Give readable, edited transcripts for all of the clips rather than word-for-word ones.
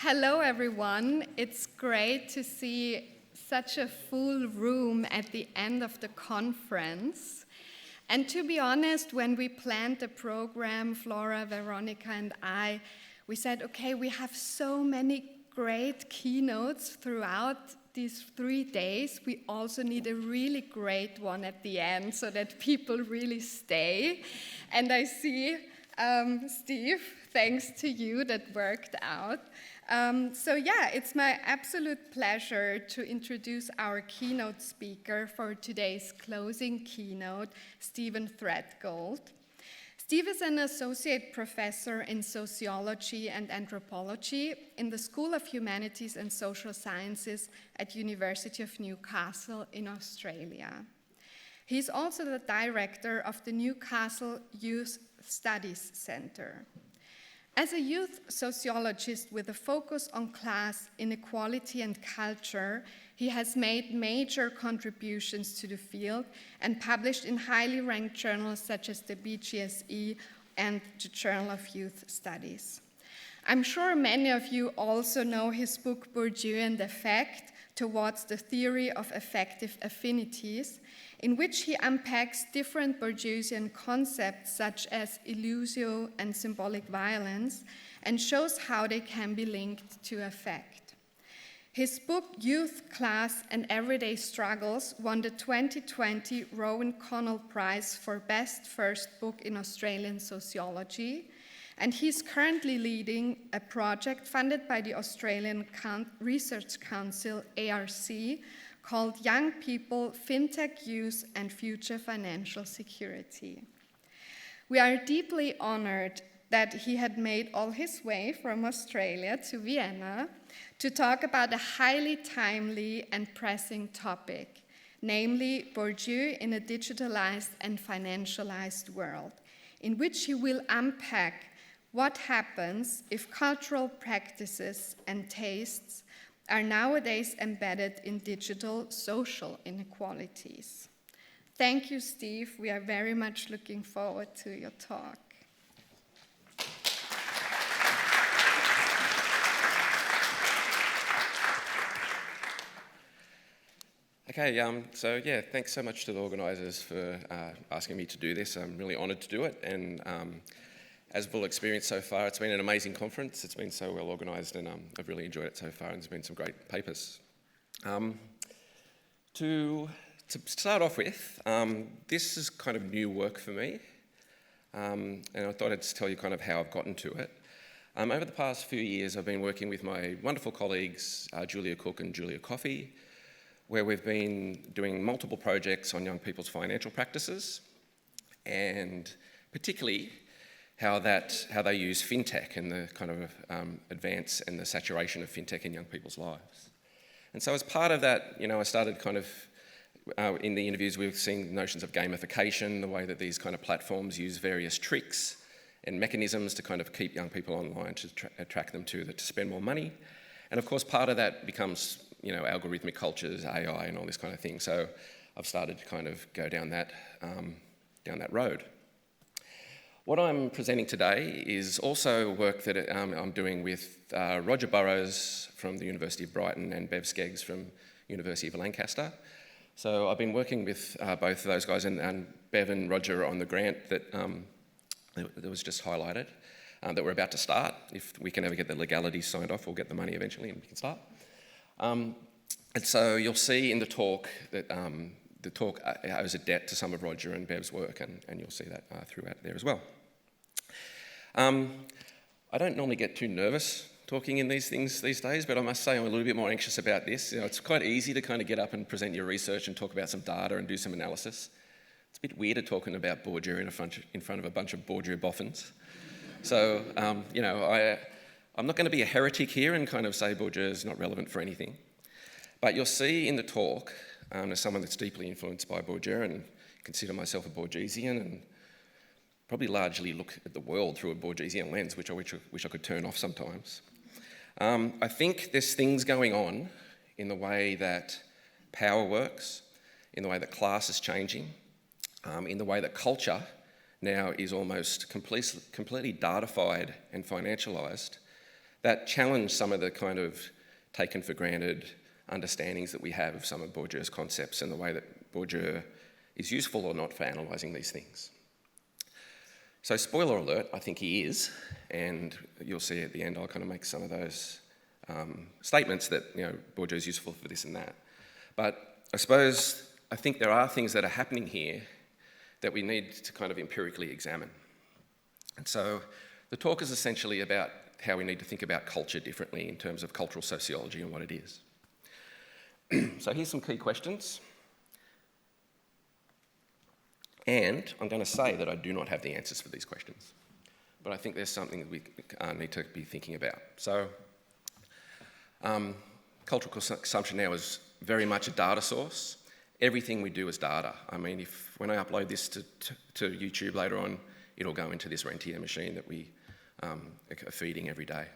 Hello, everyone. It's great to see such a full room at the end of the conference. And to be honest, when we planned the program, Flora, Veronica, and I, we said, okay, we have so many great keynotes throughout these 3 days. We also need a really great one at the end so that people really stay. And I see, Steve, thanks to you, that worked out. It's my absolute pleasure to introduce our keynote speaker for today's closing keynote, Stephen Threadgold. Steve is an associate professor in sociology and anthropology in the School of Humanities and Social Sciences at University of Newcastle in Australia. He's also the director of the Newcastle Youth Studies Centre. As a youth sociologist with a focus on class, inequality, and culture, he has made major contributions to the field and published in highly ranked journals such as the BSA and the Journal of Youth Studies. I'm sure many of you also know his book Bourdieu and Effect Towards the Theory of Effective Affinities, in which he unpacks different Bourdieusian concepts such as illusio and symbolic violence and shows how they can be linked to affect. His book Youth, Class and Everyday Struggles won the 2020 Rowan Connell Prize for Best First Book in Australian Sociology, and he's currently leading a project funded by the Australian Research Council, ARC, called Young People, FinTech Use and Future Financial Security. We are deeply honored that he had made all his way from Australia to Vienna to talk about a highly timely and pressing topic, namely Bourdieu in a digitalized and financialized world, in which he will unpack what happens if cultural practices and tastes are nowadays embedded in digital social inequalities. Thank you, Steve. We are very much looking forward to your talk. Okay, thanks so much to the organisers for asking me to do this. I'm really honoured to do it, and as we'll experience so far, it's been an amazing conference. It's been so well organised, and I've really enjoyed it so far, and there's been some great papers. To start off with, this is kind of new work for me, and I thought I'd just tell you kind of how I've gotten to it. Over the past few years, I've been working with my wonderful colleagues, Julia Cook and Julia Coffey, where we've been doing multiple projects on young people's financial practices, and particularly how they use fintech and the kind of advance and the saturation of fintech in young people's lives. And so as part of that, I started kind of, in the interviews we've seen notions of gamification, the way that these kind of platforms use various tricks and mechanisms to kind of keep young people online, to attract them to spend more money. And of course, part of that becomes, algorithmic cultures, AI and all this kind of thing. So I've started to kind of go down that road. What I'm presenting today is also work that I'm doing with Roger Burrows from the University of Brighton and Bev Skeggs from University of Lancaster. So I've been working with both of those guys and Bev and Roger on the grant that was just highlighted, that we're about to start. If we can ever get the legalities signed off, we'll get the money eventually and we can start. And so you'll see in the talk that the talk owes a debt to some of Roger and Bev's work, and you'll see that throughout there as well. I don't normally get too nervous talking in these things these days, but I must say I'm a little bit more anxious about this. It's quite easy to kind of get up and present your research and talk about some data and do some analysis. It's a bit weirder talking about Bourdieu in front of a bunch of Bourdieu boffins. So, I'm not going to be a heretic here and kind of say Bourdieu is not relevant for anything. But you'll see in the talk, as someone that's deeply influenced by Bourdieu and consider myself a Bourdieusian and probably largely look at the world through a Bourdieusian lens, which I wish I could turn off sometimes. I think there's things going on in the way that power works, in the way that class is changing, in the way that culture now is almost completely datafied and financialised, that challenge some of the kind of taken for granted understandings that we have of some of Bourdieu's concepts and the way that Bourdieu is useful or not for analysing these things. So spoiler alert, I think he is, and you'll see at the end I'll kind of make some of those statements that, you know, Bourdieu is useful for this and that. But I think there are things that are happening here that we need to kind of empirically examine. And so the talk is essentially about how we need to think about culture differently in terms of cultural sociology and what it is. So here's some key questions. And I'm going to say that I do not have the answers for these questions, but I think there's something that we need to be thinking about. So cultural consumption now is very much a data source. Everything we do is data. I mean, when I upload this to YouTube later on, it'll go into this Rentier machine that we are feeding every day.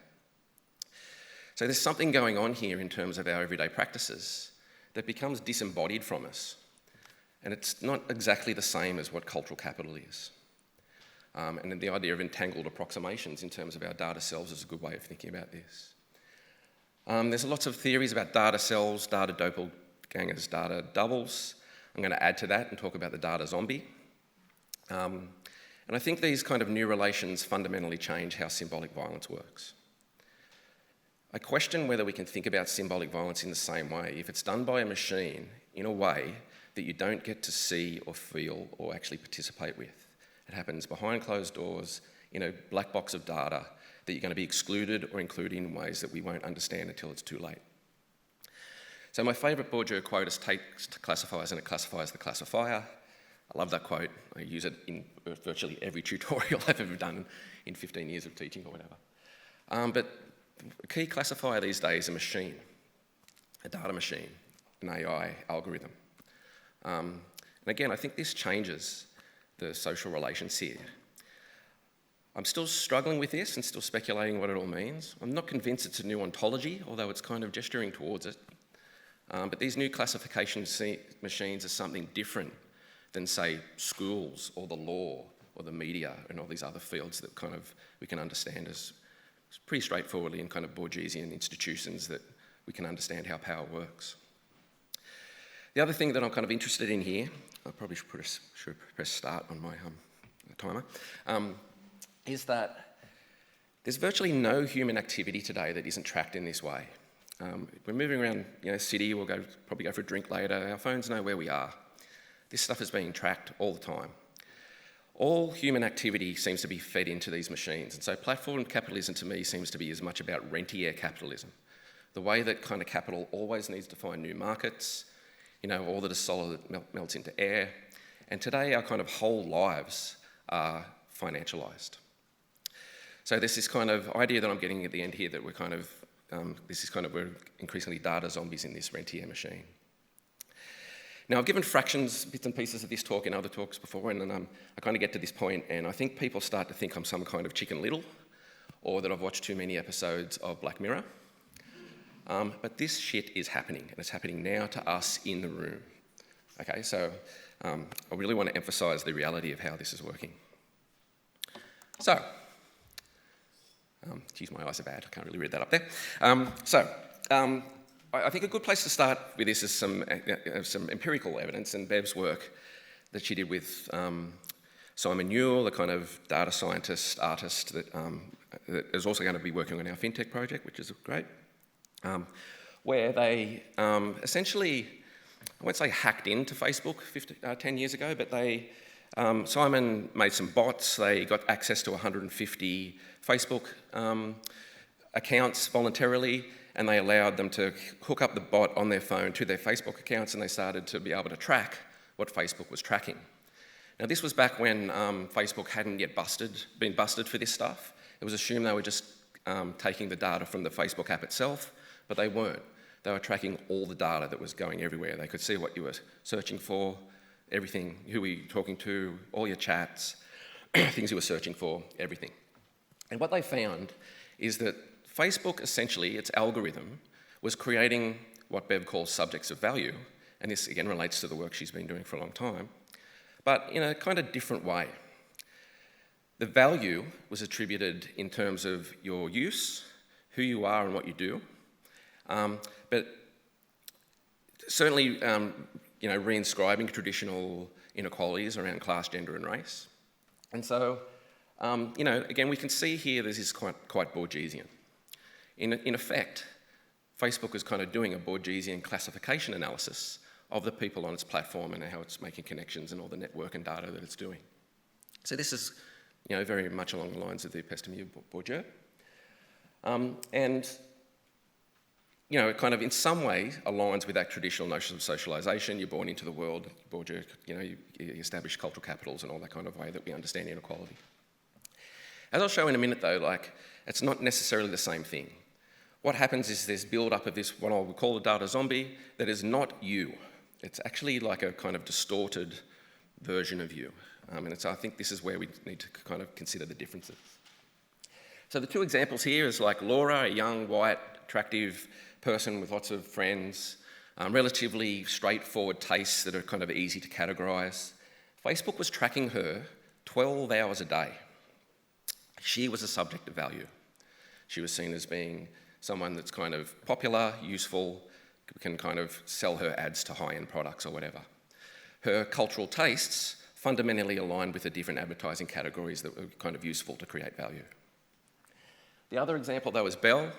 So there's something going on here in terms of our everyday practices that becomes disembodied from us. And it's not exactly the same as what cultural capital is. And then the idea of entangled approximations in terms of our data selves is a good way of thinking about this. There's lots of theories about data selves, data doppelgangers, data doubles. I'm going to add to that and talk about the data zombie. And I think these kind of new relations fundamentally change how symbolic violence works. I question whether we can think about symbolic violence in the same way if it's done by a machine in a way that you don't get to see or feel or actually participate with. It happens behind closed doors in a black box of data that you're going to be excluded or included in ways that we won't understand until it's too late. So my favourite Bourdieu quote is text classifies and it classifies the classifier. I love that quote. I use it in virtually every tutorial I've ever done in 15 years of teaching or whatever. But a key classifier these days is a machine, a data machine, an AI algorithm. And again, I think this changes the social relations here. I'm still struggling with this and still speculating what it all means. I'm not convinced it's a new ontology, although it's kind of gesturing towards it. But these new classification machines are something different than, say, schools or the law or the media and all these other fields that kind of we can understand as pretty straightforwardly in kind of Bourdieusian institutions that we can understand how power works. The other thing that I'm kind of interested in here, I probably should press start on my timer, is that there's virtually no human activity today that isn't tracked in this way. We're moving around, city, we'll probably go for a drink later, our phones know where we are. This stuff is being tracked all the time. All human activity seems to be fed into these machines, and so platform capitalism to me seems to be as much about rentier capitalism. The way that kind of capital always needs to find new markets, all that is solid melts into air, and today our kind of whole lives are financialised. So there's this kind of idea that I'm getting at the end here that we're kind of, we're increasingly data zombies in this Rentier machine. Now, I've given fractions, bits and pieces of this talk in other talks before, and then I kind of get to this point, and I think people start to think I'm some kind of Chicken Little, or that I've watched too many episodes of Black Mirror. But this shit is happening, and it's happening now to us in the room. Okay, so I really want to emphasise the reality of how this is working. So, geez, my eyes are bad, I can't really read that up there. I think a good place to start with this is some empirical evidence and Bev's work that she did with Simon Newell, the kind of data scientist, artist that is also going to be working on our fintech project, which is great, where they essentially, I won't say hacked into Facebook 10 years ago, but Simon made some bots, they got access to 150 Facebook accounts voluntarily, and they allowed them to hook up the bot on their phone to their Facebook accounts, and they started to be able to track what Facebook was tracking. Now, this was back when Facebook hadn't yet been busted for this stuff. It was assumed they were just taking the data from the Facebook app itself, but they weren't. They were tracking all the data that was going everywhere. They could see what you were searching for, everything, who were you talking to, all your chats, things you were searching for, everything. And what they found is that Facebook, essentially, its algorithm, was creating what Bev calls subjects of value, and this again relates to the work she's been doing for a long time, but in a kind of different way. The value was attributed in terms of your use, who you are and what you do. But certainly, reinscribing traditional inequalities around class, gender and race. And so, again, we can see here this is quite Bourdieusian. In effect, Facebook is kind of doing a Bourdieusian classification analysis of the people on its platform and how it's making connections and all the network and data that it's doing. So this is, very much along the lines of the episteme of Bourdieu. It kind of in some way aligns with that traditional notion of socialisation. You're born into the world, Bourdieu, you establish cultural capitals and all that kind of way that we understand inequality. As I'll show in a minute though, it's not necessarily the same thing. What happens is there's build-up of this, what I would call a data zombie, that is not you. It's actually like a kind of distorted version of you. And so I think this is where we need to kind of consider the differences. So the two examples here is like Laura, a young, white, attractive person with lots of friends, relatively straightforward tastes that are kind of easy to categorise. Facebook was tracking her 12 hours a day. She was a subject of value. She was seen as being someone that's kind of popular, useful, can kind of sell her ads to high-end products or whatever. Her cultural tastes fundamentally aligned with the different advertising categories that were kind of useful to create value. The other example, though, is Belle,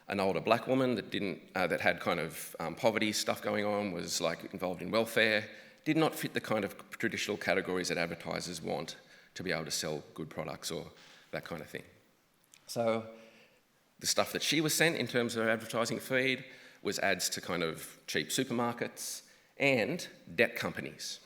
an older black woman that had kind of poverty stuff going on, was involved in welfare, did not fit the kind of traditional categories that advertisers want to be able to sell good products or that kind of thing. So the stuff that she was sent in terms of her advertising feed was ads to kind of cheap supermarkets and debt companies.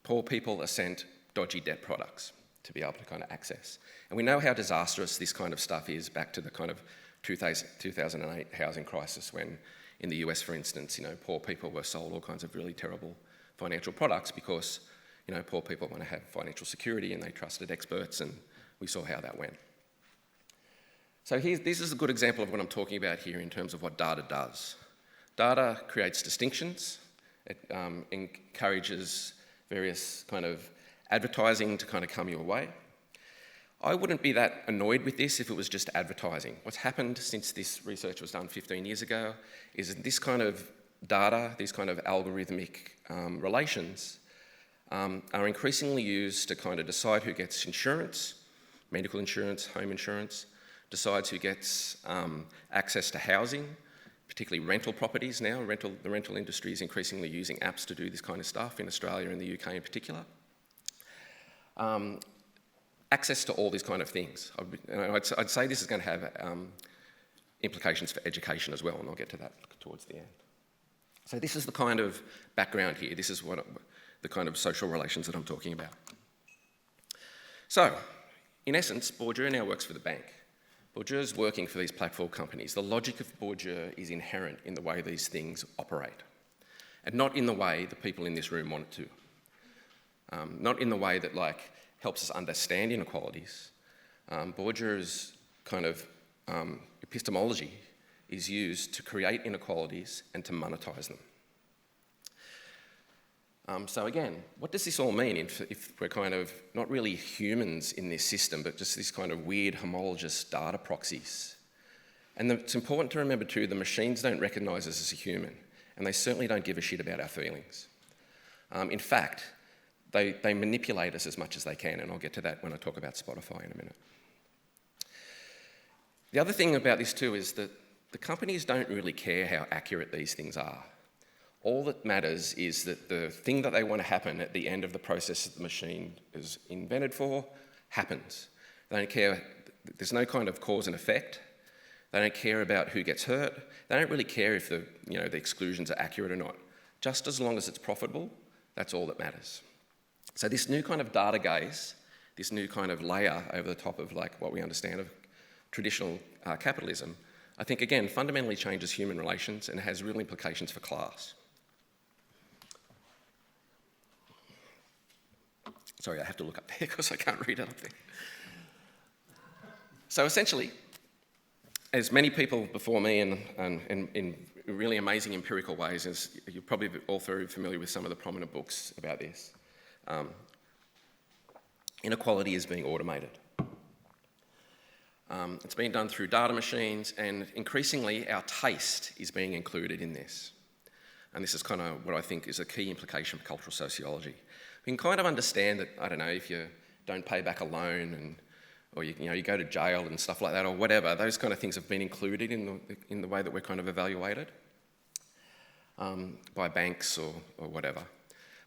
Poor people are sent dodgy debt products to be able to kind of access. And we know how disastrous this kind of stuff is back to the kind of 2008 housing crisis when in the US, for instance, poor people were sold all kinds of really terrible financial products because, poor people want to have financial security and they trusted experts, and we saw how that went. So this is a good example of what I'm talking about here in terms of what data does. Data creates distinctions. It encourages various kind of advertising to kind of come your way. I wouldn't be that annoyed with this if it was just advertising. What's happened since this research was done 15 years ago is this kind of data, these kind of algorithmic relations are increasingly used to kind of decide who gets insurance, medical insurance, home insurance, decides who gets access to housing, particularly rental properties now. The rental industry is increasingly using apps to do this kind of stuff in Australia and the UK in particular. Access to all these kind of things. I'd say this is going to have implications for education as well, and I'll get to that towards the end. So this is the kind of background here. This is the kind of social relations that I'm talking about. So, in essence, Bourdieu now works for the bank. Bourdieu is working for these platform companies. The logic of Bourdieu is inherent in the way these things operate, and not in the way the people in this room want it to. Not in the way that helps us understand inequalities. Bourdieu's kind of epistemology is used to create inequalities and to monetize them. So again, what does this all mean if we're kind of not really humans in this system, but just this kind of weird homologous data proxies? And it's important to remember too, the machines don't recognise us as a human, and they certainly don't give a shit about our feelings. In fact, they manipulate us as much as they can, and I'll get to that when I talk about Spotify in a minute. The other thing about this too is that the companies don't really care how accurate these things are. All that matters is that the thing that they want to happen at the end of the process that the machine is invented for happens. They don't care, there's no kind of cause and effect. They don't care about who gets hurt. They don't really care if the exclusions are accurate or not. Just as long as it's profitable, that's all that matters. So this new kind of data gaze, this new kind of layer over the top of what we understand of traditional capitalism, I think again fundamentally changes human relations and has real implications for class. Sorry, I have to look up there because I can't read it up there. So essentially, as many people before me and in really amazing empirical ways, as you're probably all very familiar with some of the prominent books about this, inequality is being automated. It's being done through data machines, and increasingly our taste is being included in this. And this is kind of what I think is a key implication for cultural sociology. We can kind of understand that, I don't know, if you don't pay back a loan or you go to jail and stuff like that or whatever, those kind of things have been included in the way that we're kind of evaluated by banks or whatever.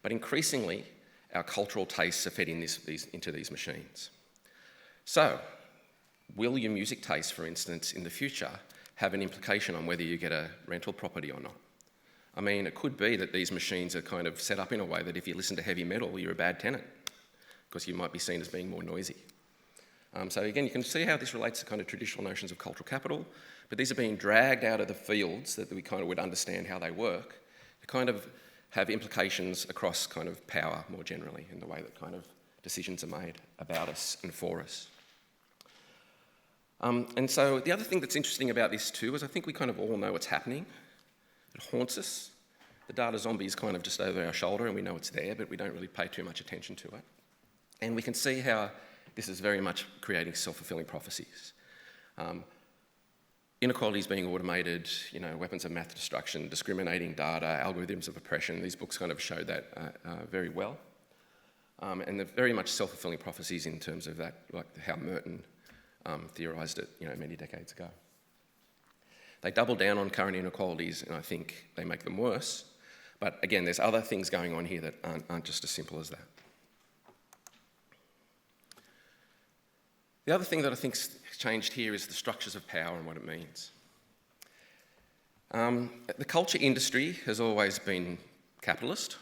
But increasingly, our cultural tastes are fed into these machines. So, will your music taste, for instance, in the future, have an implication on whether you get a rental property or not? I mean, it could be that these machines are kind of set up in a way that if you listen to heavy metal, you're a bad tenant, because you might be seen as being more noisy. So again, you can see how this relates to kind of traditional notions of cultural capital, but these are being dragged out of the fields that we kind of would understand how they work to kind of have implications across kind of power more generally in the way that kind of decisions are made about us and for us. And so the other thing that's interesting about this too is I think we kind of all know what's happening. It haunts us. The data zombie is kind of just over our shoulder and we know it's there, but we don't really pay too much attention to it. And we can see how this is very much creating self-fulfilling prophecies. Inequalities being automated, weapons of mass destruction, discriminating data, algorithms of oppression. These books kind of show that very well. And they're very much self-fulfilling prophecies in terms of that, like how Merton theorised it, many decades ago. They double down on current inequalities, and I think they make them worse. But again, there's other things going on here that aren't just as simple as that. The other thing that I think's changed here is the structures of power and what it means. The culture industry has always been capitalist.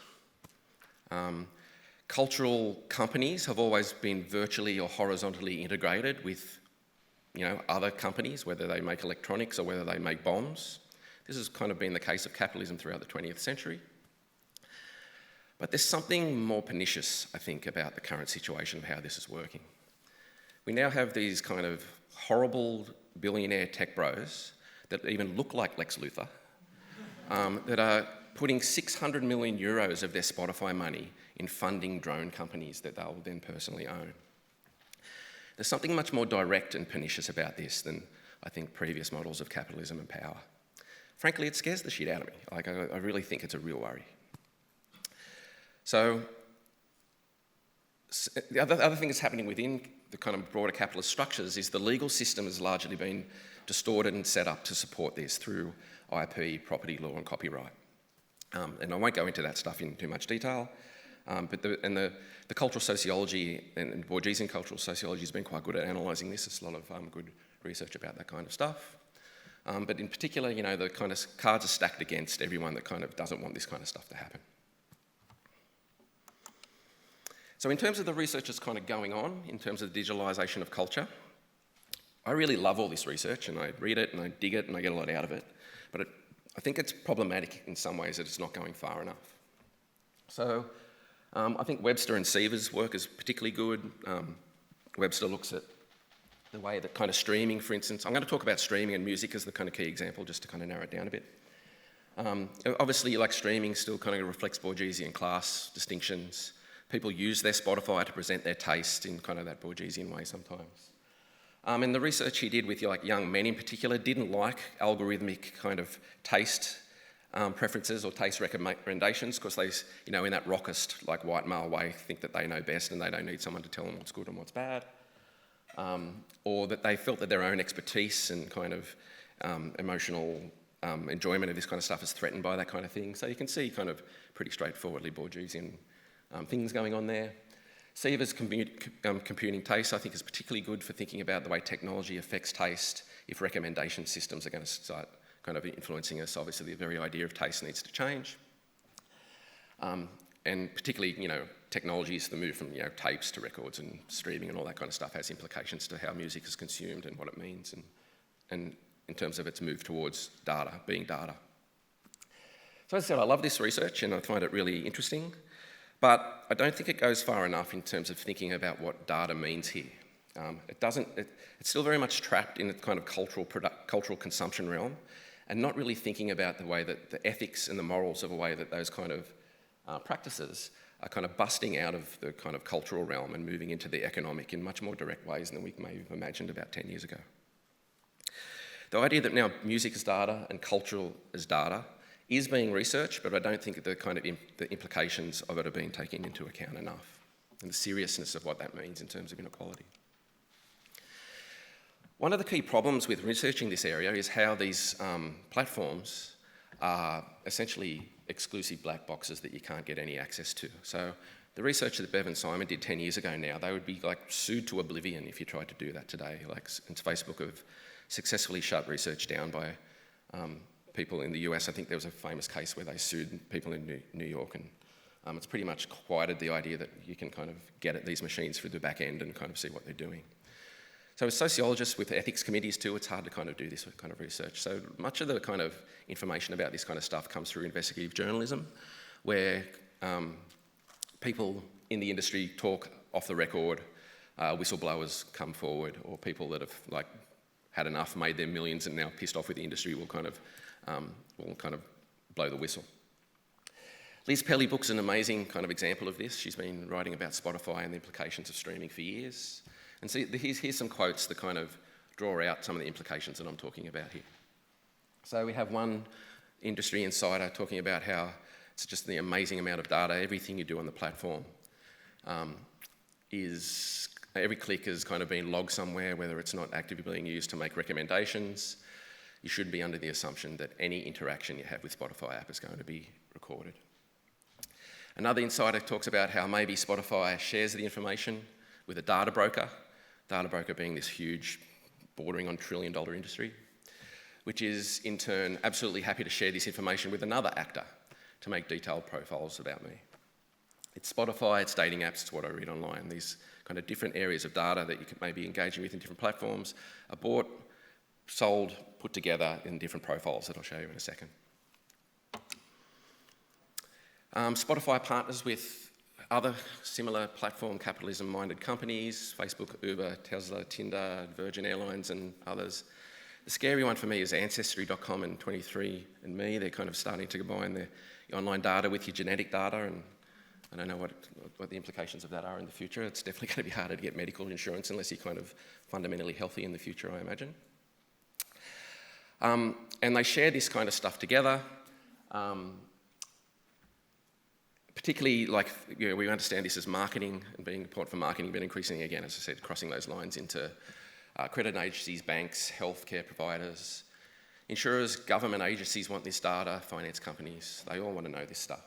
Cultural companies have always been virtually or horizontally integrated with other companies, whether they make electronics or whether they make bombs. This has kind of been the case of capitalism throughout the 20th century. But there's something more pernicious, I think, about the current situation of how this is working. We now have these kind of horrible billionaire tech bros that even look like Lex Luthor, that are putting 600 million euros of their Spotify money in funding drone companies that they'll then personally own. There's something much more direct and pernicious about this than, I think, previous models of capitalism and power. Frankly, it scares the shit out of me. I really think it's a real worry. So, the other thing that's happening within the kind of broader capitalist structures is the legal system has largely been distorted and set up to support this through IP, property law and copyright. And I won't go into that stuff in too much detail, but the cultural sociology and Bourdieusian cultural sociology has been quite good at analysing this. There's a lot of good research about that kind of stuff. But in particular, the kind of cards are stacked against everyone that kind of doesn't want this kind of stuff to happen. So in terms of the research that's kind of going on, in terms of the digitalisation of culture, I really love all this research and I read it and I dig it and I get a lot out of it. But I think it's problematic in some ways that it's not going far enough. So I think Webster and Seaver's work is particularly good. Webster looks at the way that kind of streaming, for instance. I'm going to talk about streaming and music as the kind of key example, just to kind of narrow it down a bit. Obviously, streaming still kind of reflects Bourdieusian class distinctions. People use their Spotify to present their taste in kind of that Bourdieusian way sometimes. And the research he did with young men in particular didn't like algorithmic kind of taste preferences or taste recommendations because they, in that rockist, white male way, think that they know best and they don't need someone to tell them what's good and what's bad. Or that they felt that their own expertise and kind of emotional enjoyment of this kind of stuff is threatened by that kind of thing. So you can see kind of pretty straightforwardly Bourdieusian things going on there. Seaver's computing taste, I think, is particularly good for thinking about the way technology affects taste if recommendation systems are going to start kind of influencing us. Obviously, the very idea of taste needs to change. And particularly, technologies, the move from tapes to records and streaming and all that kind of stuff has implications to how music is consumed and what it means, and in terms of its move towards data, being data. So as I said, I love this research and I find it really interesting. But I don't think it goes far enough in terms of thinking about what data means here. It's still very much trapped in the kind of cultural consumption realm and not really thinking about the way that the ethics and the morals of a way that those kind of practices are kind of busting out of the kind of cultural realm and moving into the economic in much more direct ways than we may have imagined about 10 years ago. The idea that now music is data and cultural is data is being researched, but I don't think the kind of the implications of it are being taken into account enough, and the seriousness of what that means in terms of inequality. One of the key problems with researching this area is how these platforms are essentially exclusive black boxes that you can't get any access to. So the research that Bev and Simon did 10 years ago now, they would be like sued to oblivion if you tried to do that today. Like Facebook have successfully shut research down by people in the US. I think there was a famous case where they sued people in New York, and it's pretty much quieted the idea that you can kind of get at these machines through the back end and kind of see what they're doing. So as sociologists with ethics committees too, it's hard to kind of do this kind of research. So much of the kind of information about this kind of stuff comes through investigative journalism, where people in the industry talk off the record, whistleblowers come forward, or people that have like had enough, made their millions, and now pissed off with the industry will kind of blow the whistle. Liz Pelly-Book's an amazing kind of example of this. She's been writing about Spotify and the implications of streaming for years. And so here's some quotes that kind of draw out some of the implications that I'm talking about here. So we have one industry insider talking about how it's just the amazing amount of data. Everything you do on the platform every click is kind of being logged somewhere, whether it's not actively being used to make recommendations. You should be under the assumption that any interaction you have with Spotify app is going to be recorded. Another insider talks about how maybe Spotify shares the information with a data broker being this huge, bordering on $1 trillion industry, which is in turn absolutely happy to share this information with another actor to make detailed profiles about me. It's Spotify, it's dating apps, it's what I read online. These kind of different areas of data that you could maybe engage with in different platforms are bought, sold, put together in different profiles that I'll show you in a second. Spotify partners with other similar platform capitalism-minded companies, Facebook, Uber, Tesla, Tinder, Virgin Airlines and others. The scary one for me is Ancestry.com and 23andMe. They're kind of starting to combine the online data with your genetic data, and I don't know what the implications of that are in the future. It's definitely going to be harder to get medical insurance unless you're kind of fundamentally healthy in the future, I imagine. And they share this kind of stuff together. Particularly, we understand this as marketing and being important for marketing, but increasingly, again, as I said, crossing those lines into credit agencies, banks, healthcare providers, insurers, government agencies want this data, finance companies, they all want to know this stuff.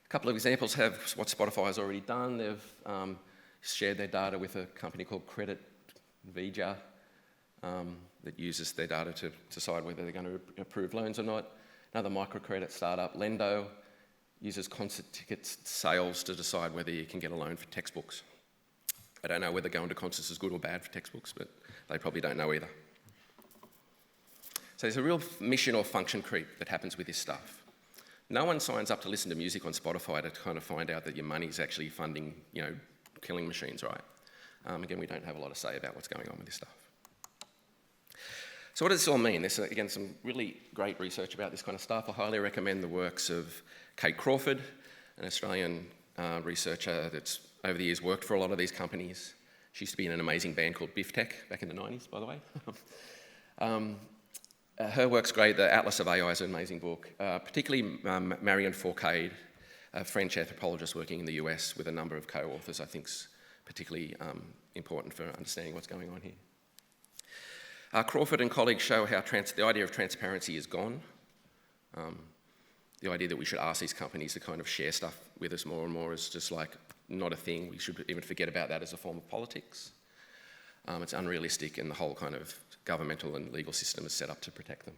A couple of examples have what Spotify has already done. They've shared their data with a company called Credit Vija that uses their data to decide whether they're going to approve loans or not. Another microcredit startup, Lendo, uses concert ticket sales to decide whether you can get a loan for textbooks. I don't know whether going to concerts is good or bad for textbooks, but they probably don't know either. So there's a real mission or function creep that happens with this stuff. No one signs up to listen to music on Spotify to kind of find out that your money's actually funding, killing machines, right? Again, we don't have a lot to say about what's going on with this stuff. So what does this all mean? There's, again, some really great research about this kind of stuff. I highly recommend the works of Kate Crawford, an Australian researcher that's over the years worked for a lot of these companies. She used to be in an amazing band called Biff Tech back in the 90s, by the way. Her work's great. The Atlas of AI is an amazing book. Particularly Marion Fourcade, a French anthropologist working in the US with a number of co-authors, I think is particularly important for understanding what's going on here. Crawford and colleagues show how the idea of transparency is gone. The idea that we should ask these companies to kind of share stuff with us more and more is just like not a thing. We should even forget about that as a form of politics. It's unrealistic, and the whole kind of governmental and legal system is set up to protect them.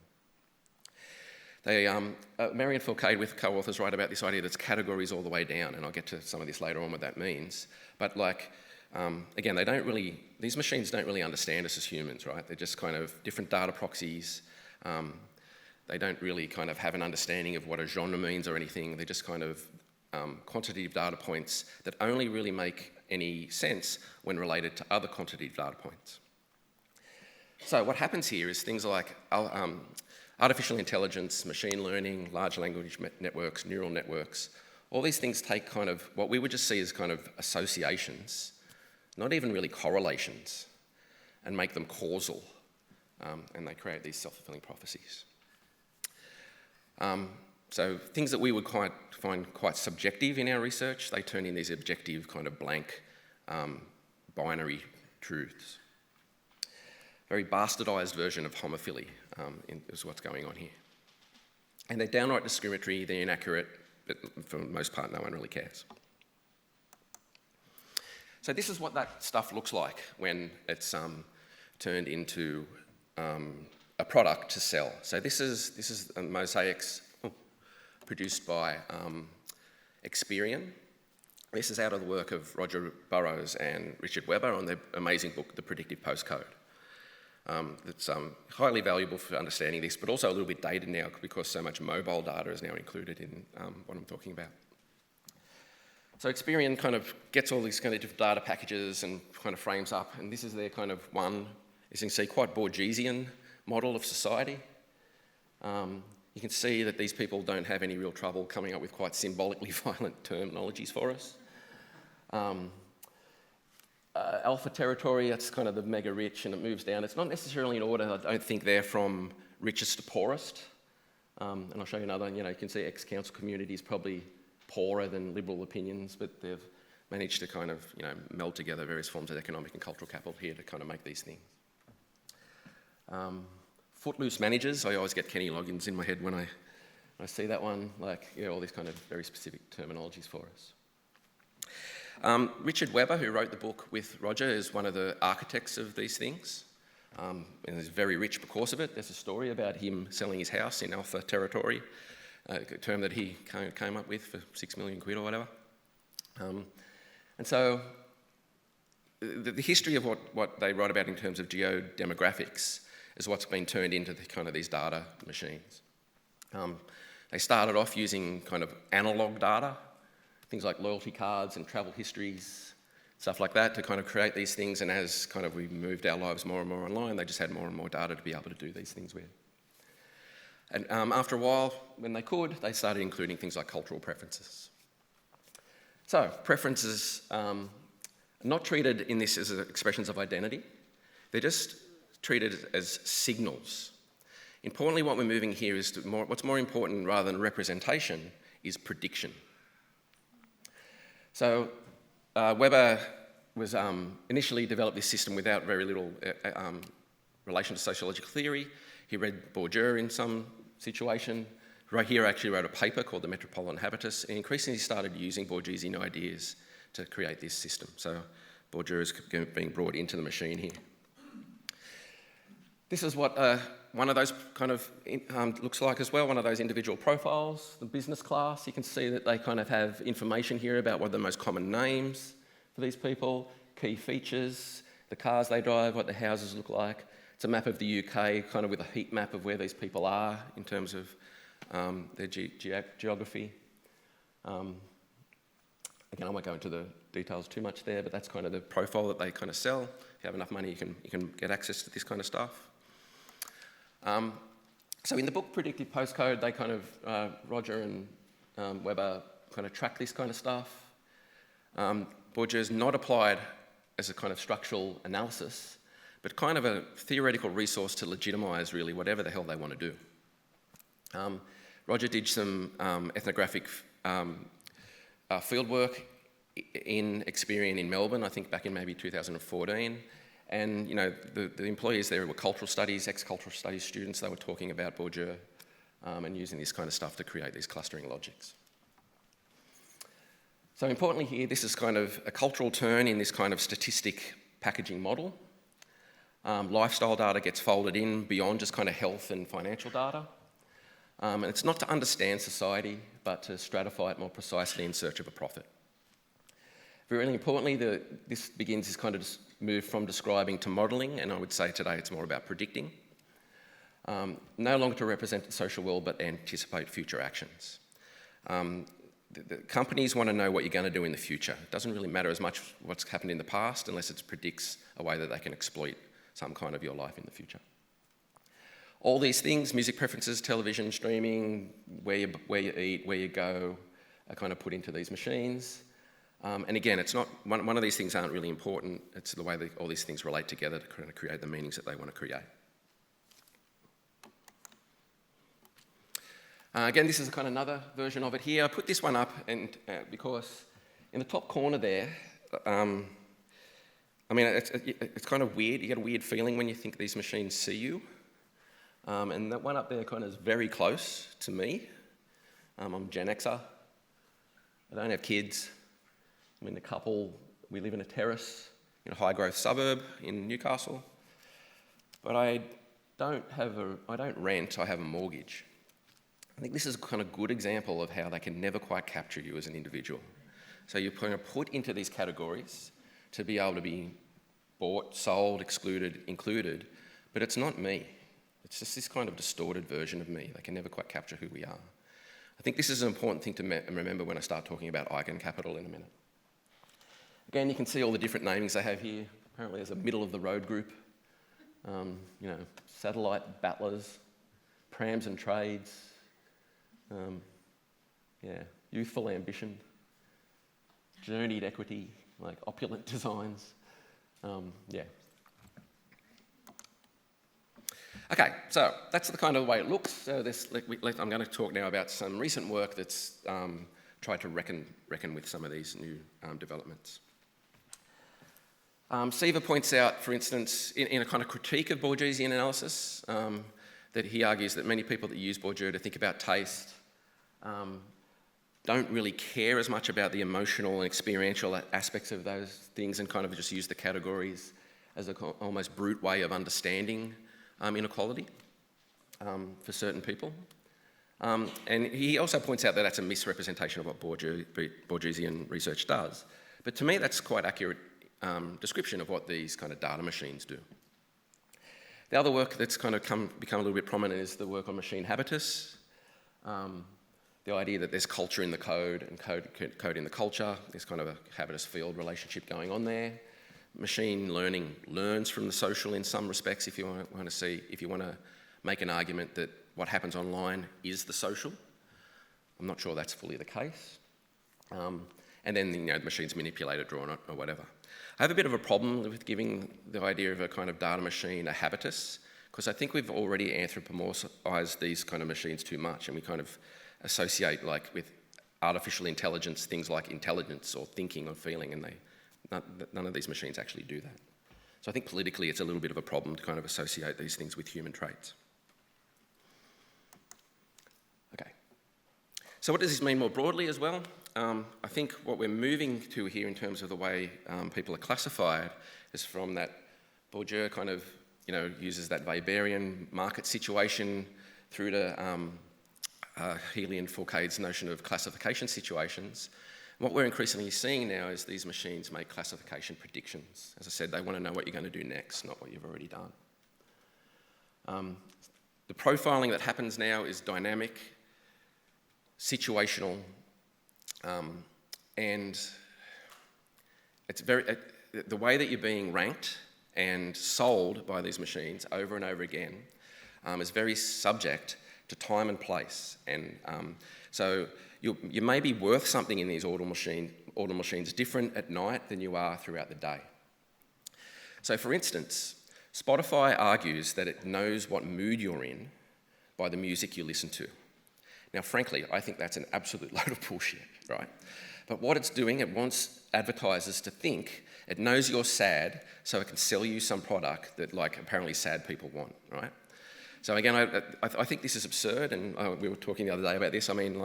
Marion Fourcade with co-authors write about this idea that's categories all the way down, and I'll get to some of this later on what that means. But again, these machines don't really understand us as humans, right? They're just kind of different data proxies. They don't really kind of have an understanding of what a genre means or anything. They're just kind of quantitative data points that only really make any sense when related to other quantitative data points. So what happens here is things like artificial intelligence, machine learning, large language networks, neural networks, all these things take kind of what we would just see as kind of associations, not even really correlations, and make them causal, and they create these self-fulfilling prophecies. So things that we would find quite subjective in our research, they turn in these objective kind of blank binary truths. Very bastardised version of homophily is what's going on here. And they're downright discriminatory, they're inaccurate, but for the most part no one really cares. So this is what that stuff looks like when it's turned into a product to sell. So this is mosaics produced by Experian. This is out of the work of Roger Burrows and Richard Webber on their amazing book, The Predictive Postcode. It's highly valuable for understanding this, but also a little bit dated now because so much mobile data is now included in what I'm talking about. So Experian kind of gets all these kind of different data packages and kind of frames up, and this is their kind of one, as you can see, quite Bourdieusian model of society. You can see that these people don't have any real trouble coming up with quite symbolically violent terminologies for us. Alpha territory, that's kind of the mega rich, and it moves down. It's not necessarily in order. I don't think they're from richest to poorest. And I'll show you another one. You can see ex-council community is probably poorer than liberal opinions, but they've managed to kind of, meld together various forms of economic and cultural capital here to kind of make these things. Footloose managers, I always get Kenny Loggins in my head when I see that one, all these kind of very specific terminologies for us. Richard Webber, who wrote the book with Roger, is one of the architects of these things, and is very rich because of it. There's a story about him selling his house in Alpha territory, a term that he came up with for 6 million quid or whatever. And so the history of what they write about in terms of geodemographics is what's been turned into these data machines. They started off using kind of analogue data, things like loyalty cards and travel histories, stuff like that, to kind of create these things. And as kind of we moved our lives more and more online, they just had more and more data to be able to do these things with. And after a while, when they could, they started including things like cultural preferences. So preferences are not treated in this as expressions of identity. They're just treated as signals. Importantly, what we're moving here is what's more important rather than representation is prediction. So Webber was initially developed this system without very little relation to sociological theory. He read Bourdieu in some situation. Right here, I actually wrote a paper called The Metropolitan Habitus, and increasingly started using Bourdieusian ideas to create this system. So Bourdieu is being brought into the machine here. This is what one of those kind of looks like as well, one of those individual profiles. The business class, you can see that they kind of have information here about what are the most common names for these people, key features, the cars they drive, what their houses look like. It's a map of the UK, kind of with a heat map of where these people are in terms of their geography. Again, I won't go into the details too much there, but that's kind of the profile that they kind of sell. If you have enough money, you can get access to this kind of stuff. So in the book Predictive Postcode, they kind of, Roger and Webber kind of track this kind of stuff. Bourdieu is not applied as a kind of structural analysis, but kind of a theoretical resource to legitimise really whatever the hell they want to do. Roger did some ethnographic fieldwork in Experian in Melbourne, I think back in maybe 2014. And the employees there were cultural studies, ex-cultural studies students. They were talking about Bourdieu and using this kind of stuff to create these clustering logics. So importantly here, this is kind of a cultural turn in this kind of statistic packaging model. Lifestyle data gets folded in beyond just kind of health and financial data. And it's not to understand society, but to stratify it more precisely in search of a profit. Very importantly, this begins this kind of move from describing to modelling, and I would say today it's more about predicting. No longer to represent the social world, but anticipate future actions. The companies want to know what you're going to do in the future. It doesn't really matter as much what's happened in the past unless it predicts a way that they can exploit some kind of your life in the future. All these things, music preferences, television, streaming, where you eat, where you go, are kind of put into these machines. And again, it's not, one of these things aren't really important. It's the way that all these things relate together to kind of create the meanings that they want to create. Again, this is kind of another version of it here. I put this one up and because in the top corner there, I mean, it's kind of weird. You get a weird feeling when you think these machines see you. And that one up there kind of is very close to me. I'm Gen Xer. I don't have kids. I'm in a couple. We live in a terrace in a high-growth suburb in Newcastle. But I don't rent, I have a mortgage. I think this is a kind of good example of how they can never quite capture you as an individual. So you're kind of put into these categories to be able to be bought, sold, excluded, included, but it's not me. It's just this kind of distorted version of me. They can never quite capture who we are. I think this is an important thing to remember when I start talking about eigencapital in a minute. Again, you can see all the different namings they have here. Apparently there's a middle-of-the-road group, satellite battlers, prams and trades, youthful ambition, journeyed equity, like opulent designs, Okay, so that's the kind of way it looks. So I'm going to talk now about some recent work that's tried to reckon with some of these new developments. Seaver points out, for instance, in a kind of critique of Bourdieusian analysis, that he argues that many people that use Bourdieu to think about taste don't really care as much about the emotional and experiential aspects of those things and kind of just use the categories as an almost brute way of understanding inequality for certain people. And he also points out that that's a misrepresentation of what Bourdieusian research does. But to me, that's quite accurate description of what these kind of data machines do. The other work that's kind of become a little bit prominent is the work on machine habitus. The idea that there's culture in the code and code in the culture. There's kind of a habitus field relationship going on there. Machine learning learns from the social in some respects if you want to make an argument that what happens online is the social. I'm not sure that's fully the case. And then the machine's manipulate it, draw on it, or whatever. I have a bit of a problem with giving the idea of a kind of data machine a habitus, because I think we've already anthropomorphized these kind of machines too much, and we kind of associate with artificial intelligence things like intelligence or thinking or feeling, and none of these machines actually do that. So I think politically it's a little bit of a problem to kind of associate these things with human traits. Okay. So what does this mean more broadly as well? I think what we're moving to here in terms of the way people are classified is from that Bourdieu kind of, uses that Weberian market situation through to Healy and Foucault's notion of classification situations. What we're increasingly seeing now is these machines make classification predictions. As I said, they want to know what you're going to do next, not what you've already done. The profiling that happens now is dynamic, situational, and it's the way that you're being ranked and sold by these machines over and over again is very subject to time and place. And so you may be worth something in these order machines different at night than you are throughout the day. So for instance, Spotify argues that it knows what mood you're in by the music you listen to. Now, frankly, I think that's an absolute load of bullshit, right? But what it's doing, it wants advertisers to think it knows you're sad so it can sell you some product that, apparently sad people want, right? So again, I think this is absurd, and we were talking the other day about this. I mean,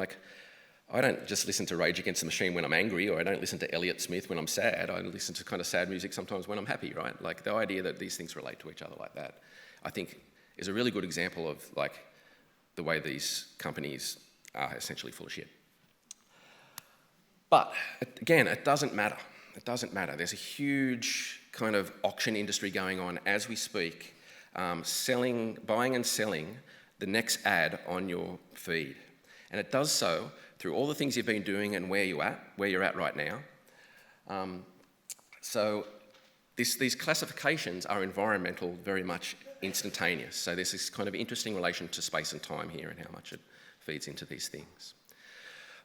I don't just listen to Rage Against the Machine when I'm angry, or I don't listen to Elliott Smith when I'm sad. I listen to kind of sad music sometimes when I'm happy, right? The idea that these things relate to each other like that, I think, is a really good example of, the way these companies are essentially full of shit. But again, it doesn't matter. It doesn't matter. There's a huge kind of auction industry going on as we speak, buying and selling the next ad on your feed. And it does so through all the things you've been doing and where you're at right now. So these classifications are environmental, very much instantaneous. So there's this kind of interesting relation to space and time here and how much it feeds into these things.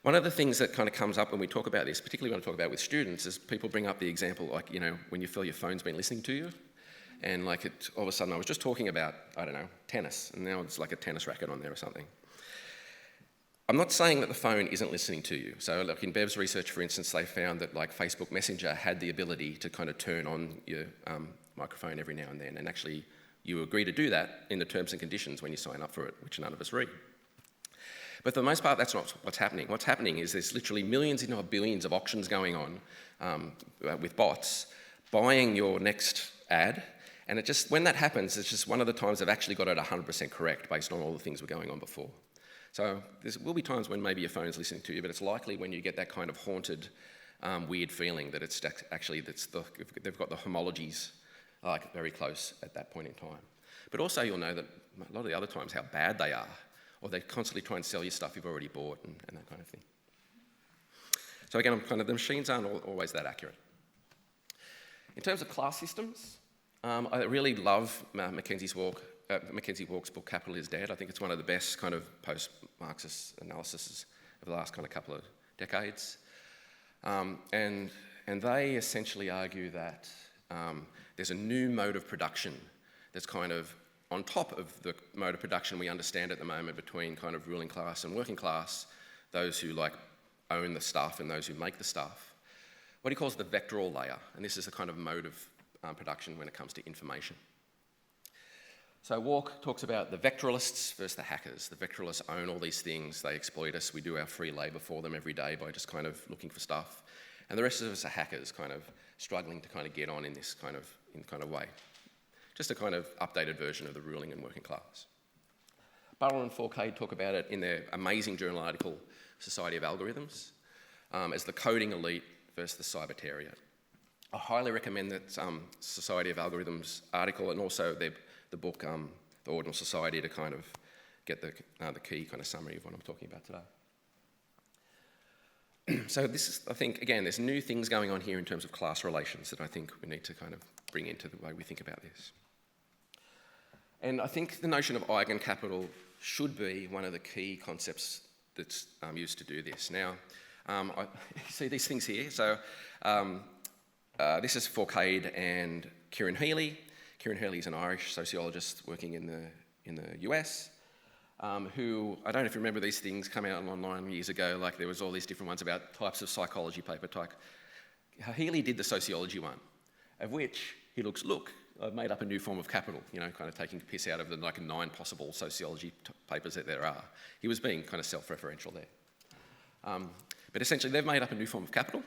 One of the things that kind of comes up when we talk about this, particularly when I talk about it with students, is people bring up the example like, when you feel your phone's been listening to you, and like all of a sudden I was just talking about, I don't know, tennis, and now it's like a tennis racket on there or something. I'm not saying that the phone isn't listening to you. So like in Bev's research, for instance, they found that like Facebook Messenger had the ability to kind of turn on your microphone every now and then, and actually you agree to do that in the terms and conditions when you sign up for it, which none of us read. But for the most part, that's not what's happening. What's happening is there's literally millions, if not billions, of auctions going on with bots buying your next ad. And it just, when that happens, it's just one of the times they've actually got it 100% correct based on all the things that were going on before. So there will be times when maybe your phone's listening to you, but it's likely when you get that kind of haunted, weird feeling that it's actually, they've got the homologies like very close at that point in time. But also you'll know that a lot of the other times how bad they are, or they constantly try and sell you stuff you've already bought and that kind of thing. So again, the machines aren't always that accurate. In terms of class systems, I really love Mackenzie Walk's book, Capital is Dead. I think it's one of the best kind of post-Marxist analyses of the last kind of couple of decades. And they essentially argue that there's a new mode of production that's kind of on top of the mode of production we understand at the moment between kind of ruling class and working class, those who like own the stuff and those who make the stuff. What he calls the vectoral layer, and this is a kind of mode of production when it comes to information. So Walk talks about the vectoralists versus the hackers. The vectoralists own all these things, they exploit us, we do our free labour for them every day by just kind of looking for stuff. And the rest of us are hackers, kind of struggling to kind of get on in this kind of way. Just a kind of updated version of the ruling and working class. Butler and Fourcade talk about it in their amazing journal article, Society of Algorithms, as the coding elite versus the cybertariat. I highly recommend that Society of Algorithms article and also the book, The Ordinal Society, to kind of get the key kind of summary of what I'm talking about today. So this is, I think, again, there's new things going on here in terms of class relations that I think we need to kind of bring into the way we think about this. And I think the notion of eigencapital should be one of the key concepts that's used to do this. Now, you see these things here. So this is Fourcade and Kieran Healy. Kieran Healy is an Irish sociologist working in the US, who, I don't know if you remember these things come out online years ago, like there was all these different ones about types of psychology paper type. Healy did the sociology one, of which he looks, look, I've made up a new form of capital, kind of taking the piss out of the 9 possible sociology papers that there are. He was being kind of self-referential there. But essentially they've made up a new form of capital.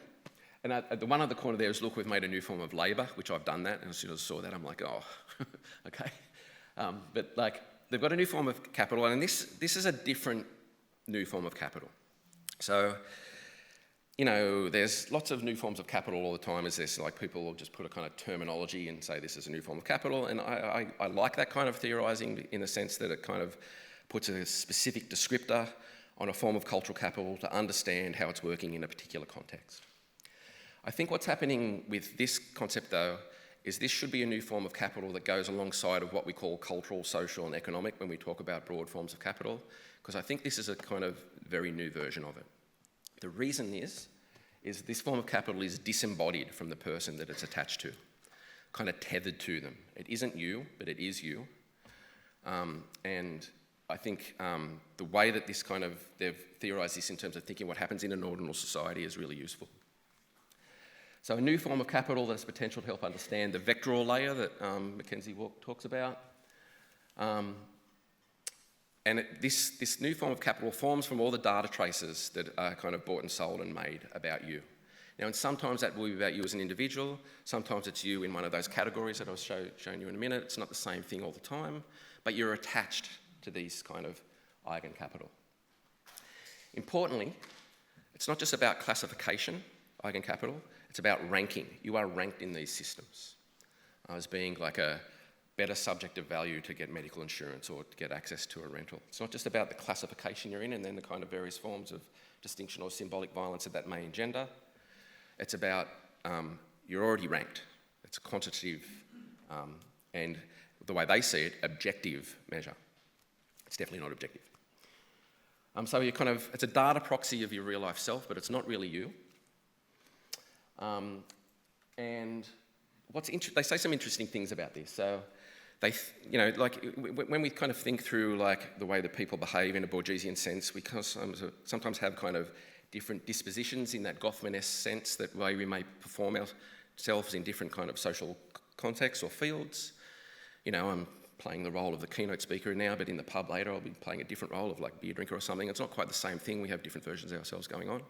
And at the one other corner there is, look, we've made a new form of labour, which I've done that. And as soon as I saw that, I'm like, oh, okay. But like, they've got a new form of capital, and this is a different new form of capital. So, there's lots of new forms of capital all the time. Is this like people will just put a kind of terminology and say this is a new form of capital, and I like that kind of theorising in the sense that it kind of puts a specific descriptor on a form of cultural capital to understand how it's working in a particular context. I think what's happening with this concept, though, is this should be a new form of capital that goes alongside of what we call cultural, social, and economic when we talk about broad forms of capital, because I think this is a kind of very new version of it. The reason is this form of capital is disembodied from the person that it's attached to, kind of tethered to them. It isn't you, but it is you. And I think the way that they've theorised this in terms of thinking what happens in an ordinal society is really useful. So a new form of capital that has potential to help understand the vectoral layer that Mackenzie Walk talks about. This new form of capital forms from all the data traces that are kind of bought and sold and made about you. Now, and sometimes that will be about you as an individual, sometimes it's you in one of those categories that I'll show you in a minute. It's not the same thing all the time, but you're attached to these kind of eigencapital. Importantly, it's not just about classification, eigencapital, it's about ranking. You are ranked in these systems as being like a better subjective value to get medical insurance or to get access to a rental. It's not just about the classification you're in and then the kind of various forms of distinction or symbolic violence that may engender. It's about you're already ranked. It's a quantitative and the way they see it, objective measure. It's definitely not objective. So it's a data proxy of your real life self, but it's not really you. And they say some interesting things about this. So they, when we kind of think through like the way that people behave in a Bourdieusian sense, we sometimes have kind of different dispositions in that Goffman-esque sense, that way we may perform ourselves in different kind of social contexts or fields. I'm playing the role of the keynote speaker now, but in the pub later I'll be playing a different role of like beer drinker or something. It's not quite the same thing. We have different versions of ourselves going on.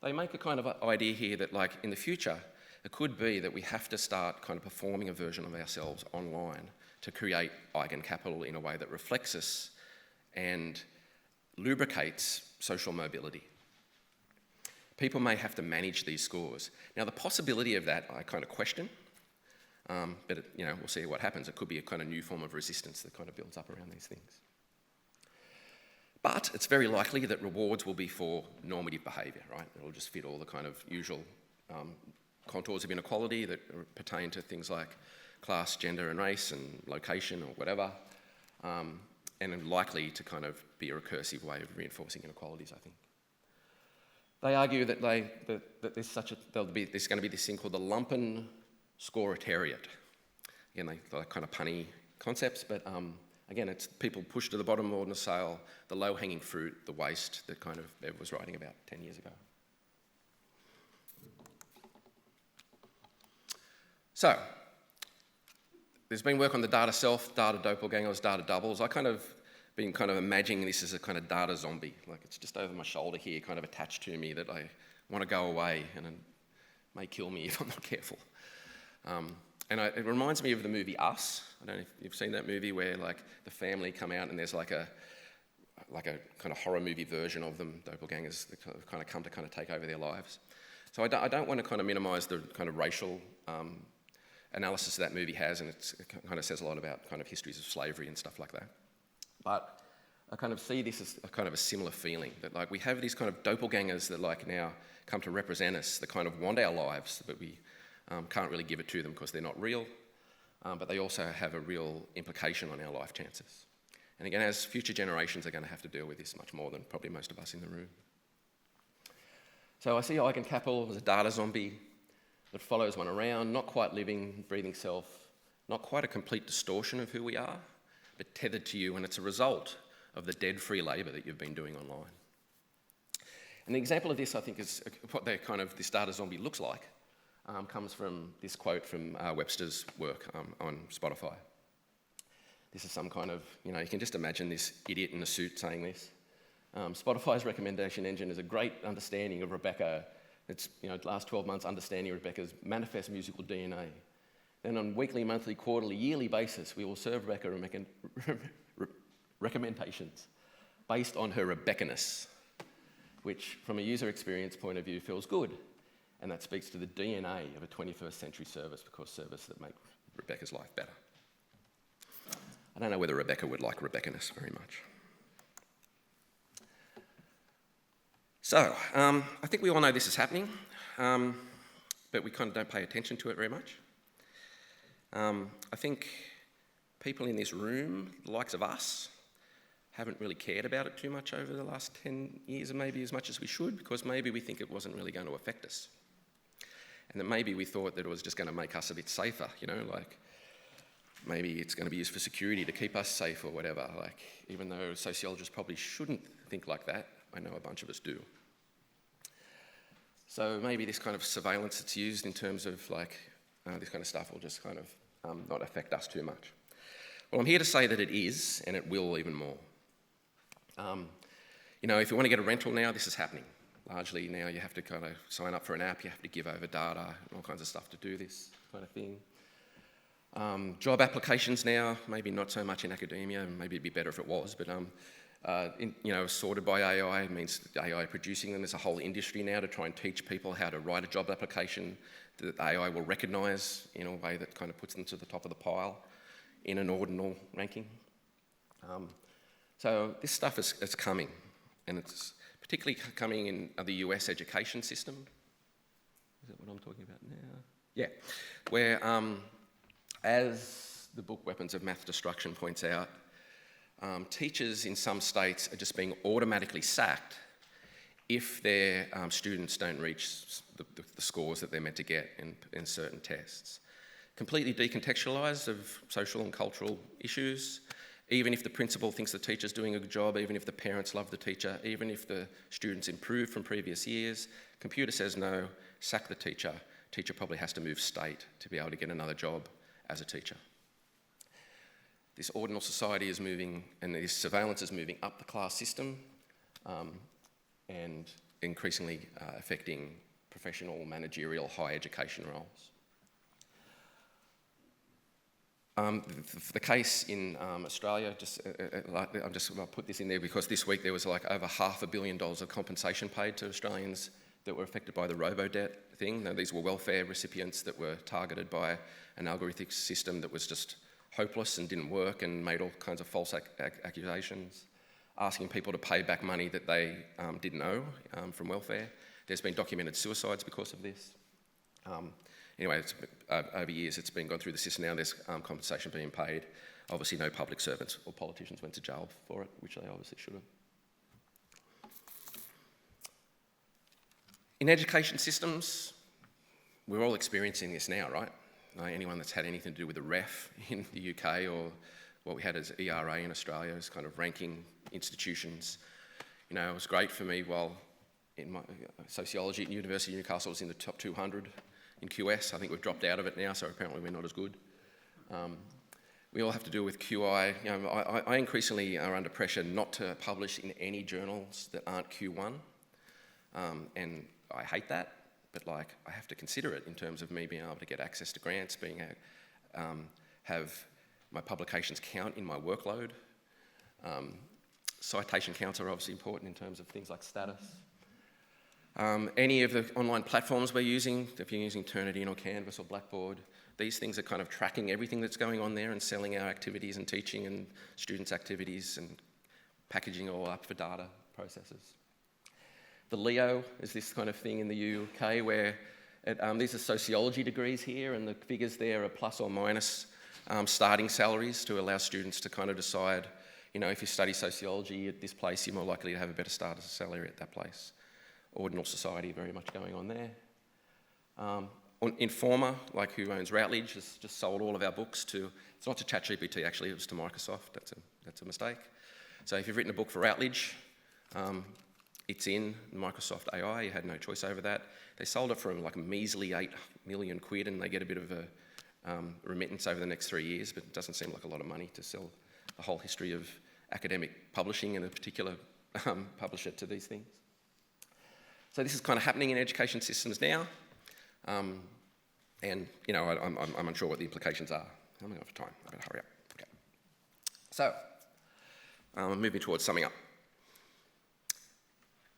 They make a kind of idea here that like in the future, it could be that we have to start kind of performing a version of ourselves online to create eigencapital in a way that reflects us and lubricates social mobility. People may have to manage these scores. Now, the possibility of that I kind of question, but we'll see what happens. It could be a kind of new form of resistance that kind of builds up around these things. But it's very likely that rewards will be for normative behaviour, right? It'll just fit all the kind of usual contours of inequality that pertain to things like class, gender and race and location or whatever, and likely to kind of be a recursive way of reinforcing inequalities, I think. They argue that there's going to be this thing called the lumpen scoritariat. Again, they like kind of punny concepts, but again, it's people pushed to the bottom more than a sale, the low-hanging fruit, the waste that kind of Bev was writing about 10 years ago. So, there's been work on the data self, data doppelgangers, data doubles. I been imagining this as a kind of data zombie, like it's just over my shoulder here, kind of attached to me, that I want to go away and it may kill me if I'm not careful. It reminds me of the movie Us. I don't know if you've seen that movie where like the family come out and there's like a kind of horror movie version of them, doppelgangers, that kind of come to kind of take over their lives. So I don't want to kind of minimise the kind of racial analysis that movie has, and it kind of says a lot about kind of histories of slavery and stuff like that. But I kind of see this as a kind of a similar feeling, that like we have these kind of doppelgangers that like now come to represent us, that kind of want our lives, but we can't really give it to them because they're not real, but they also have a real implication on our life chances. And again, as future generations are going to have to deal with this much more than probably most of us in the room. So I see eigencapital as a data zombie that follows one around, not quite living, breathing self, not quite a complete distortion of who we are, but tethered to you, and it's a result of the dead free labour that you've been doing online. And the example of this, I think, is what this data zombie looks like, comes from this quote from Webster's work on Spotify. This is some kind of, you can just imagine this idiot in a suit saying this. Spotify's recommendation engine is a great understanding of Rebecca. It's, last 12 months understanding Rebecca's manifest musical DNA. Then on weekly, monthly, quarterly, yearly basis, we will serve Rebecca recommendations based on her Rebecca-ness, which from a user experience point of view feels good. And that speaks to the DNA of a 21st century service, because service that make Rebecca's life better. I don't know whether Rebecca would like Rebecca-ness very much. So, I think we all know this is happening, but we kind of don't pay attention to it very much. I think people in this room, the likes of us, haven't really cared about it too much over the last 10 years, and maybe as much as we should, because maybe we think it wasn't really going to affect us. And that maybe we thought that it was just going to make us a bit safer, like maybe it's going to be used for security to keep us safe or whatever, like even though sociologists probably shouldn't think like that, I know a bunch of us do. So maybe this kind of surveillance that's used in terms of like this kind of stuff will just kind of not affect us too much. Well, I'm here to say that it is, and it will even more. If you want to get a rental now, this is happening. Largely now you have to kind of sign up for an app, you have to give over data, and all kinds of stuff to do this kind of thing. Job applications now, maybe not so much in academia, maybe it'd be better if it was, but sorted by AI means AI producing them. There's a whole industry now to try and teach people how to write a job application that AI will recognise in a way that kind of puts them to the top of the pile in an ordinal ranking. So this stuff is coming, and it's particularly coming in the US education system. Is that what I'm talking about now? Yeah, where as the book Weapons of Math Destruction points out, teachers in some states are just being automatically sacked if their students don't reach the scores that they're meant to get in certain tests. Completely decontextualised of social and cultural issues, even if the principal thinks the teacher's doing a good job, even if the parents love the teacher, even if the students improved from previous years, computer says no, sack the teacher. Teacher probably has to move state to be able to get another job as a teacher. This ordinal society is moving, and this surveillance is moving up the class system and increasingly affecting professional, managerial, higher education roles. The case in Australia, I'll put this in there because this week there was like over $500 million of compensation paid to Australians that were affected by the robo-debt thing. Now, these were welfare recipients that were targeted by an algorithmic system that was just hopeless and didn't work and made all kinds of false accusations, asking people to pay back money that they didn't owe from welfare. There's been documented suicides because of this. Anyway, over years it's been gone through the system. Now there's compensation being paid. Obviously no public servants or politicians went to jail for it, which they obviously should have. In education systems, we're all experiencing this now, right? Anyone that's had anything to do with the REF in the UK or what we had as ERA in Australia is kind of ranking institutions. You know, it was great for me while in my sociology at University of Newcastle was in the top 200 in QS. I think we've dropped out of it now, so apparently we're not as good. We all have to deal with QI. You know, I increasingly are under pressure not to publish in any journals that aren't Q1, and I hate that. But like, I have to consider it in terms of me being able to get access to grants, have my publications count in my workload. Citation counts are obviously important in terms of things like status. Any of the online platforms we're using, if you're using Turnitin or Canvas or Blackboard, these things are kind of tracking everything that's going on there and selling our activities and teaching and students' activities and packaging it all up for data processes. The Leo is this kind of thing in the UK where these are sociology degrees here, and the figures there are plus or minus starting salaries to allow students to kind of decide, you know, if you study sociology at this place, you're more likely to have a better starter salary at that place. Ordinal society very much going on there. Informer, like who owns Routledge, has just sold all of our books to, it's not to ChatGPT actually, it was to Microsoft. That's a mistake. So if you've written a book for Routledge, it's in Microsoft AI, you had no choice over that. They sold it for like a measly 8 million quid, and they get a bit of a remittance over the next 3 years, but it doesn't seem like a lot of money to sell the whole history of academic publishing and a particular publisher to these things. So this is kind of happening in education systems now, and you know, I'm unsure what the implications are. I'm going for time, I better hurry up. Okay. So, moving towards summing up.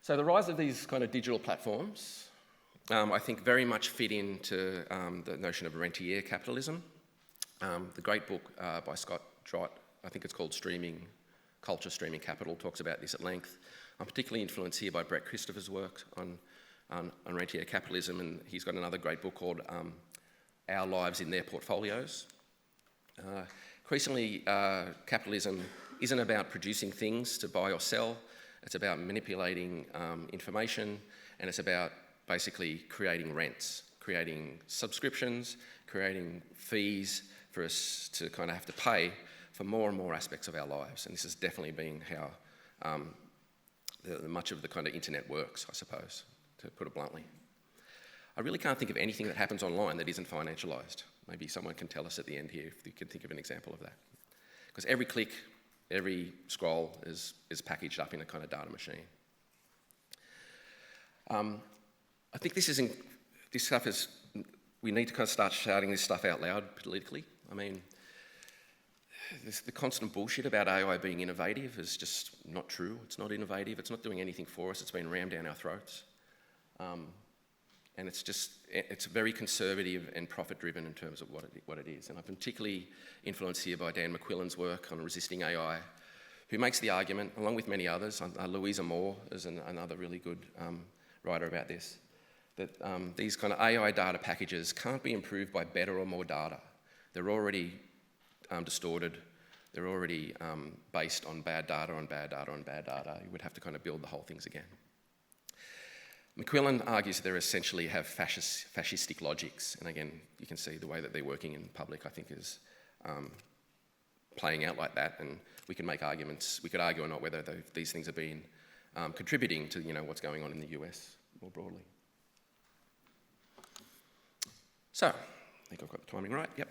So the rise of these kind of digital platforms, I think very much fit into the notion of Rentier capitalism. The great book by Scott Trott, I think it's called Streaming Culture, Streaming Capital, talks about this at length. I'm particularly influenced here by Brett Christopher's work on Rentier capitalism, and he's got another great book called Our Lives in Their Portfolios. Increasingly, capitalism isn't about producing things to buy or sell. It's about manipulating information, and it's about basically creating rents, creating subscriptions, creating fees for us to kind of have to pay for more and more aspects of our lives. And this has definitely been how much of the kind of internet works, I suppose, to put it bluntly. I really can't think of anything that happens online that isn't financialised. Maybe someone can tell us at the end here if you can think of an example of that. Because every click, every scroll is packaged up in a kind of data machine. I think this stuff is, we need to kind of start shouting this stuff out loud politically. I mean, the constant bullshit about AI being innovative is just not true. It's not innovative. It's not doing anything for us. It's been rammed down our throats. And it's very conservative and profit-driven in terms of what it is. And I'm particularly influenced here by Dan McQuillan's work on resisting AI, who makes the argument, along with many others, Louisa Moore is another really good writer about this, that these kind of AI data packages can't be improved by better or more data. They're already distorted. they're already based on bad data, on bad data, on bad data. You would have to kind of build the whole things again. McQuillan argues they essentially have fascistic logics, and again, you can see the way that they're working in public, I think, is playing out like that, and we can make arguments. We could argue or not whether these things have been contributing to what's going on in the US more broadly. So, I think I've got the timing right. Yep.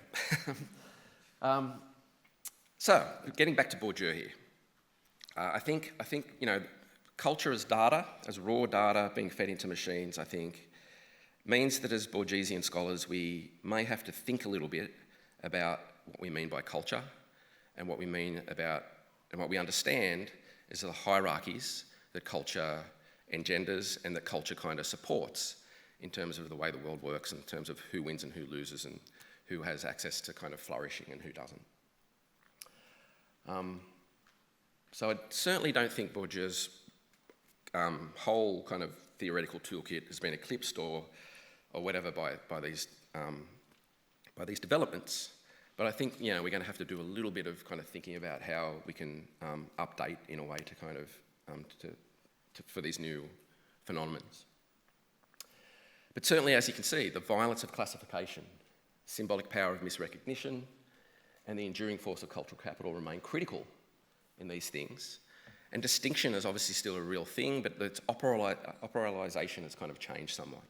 So, getting back to Bourdieu here, I think culture as data, as raw data being fed into machines, I think, means that as Bourdieusian scholars, we may have to think a little bit about what we mean by culture, and what we mean about, and what we understand is the hierarchies that culture engenders and that culture kind of supports in terms of the way the world works, in terms of who wins and who loses and who has access to kind of flourishing and who doesn't. So I certainly don't think Bourdieu's whole kind of theoretical toolkit has been eclipsed or whatever by these developments. But I think we're going to have to do a little bit of kind of thinking about how we can update in a way to kind of for these new phenomena. But certainly, as you can see, the violence of classification, symbolic power of misrecognition, and the enduring force of cultural capital remain critical in these things. And distinction is obviously still a real thing, but its operationalisation has kind of changed somewhat.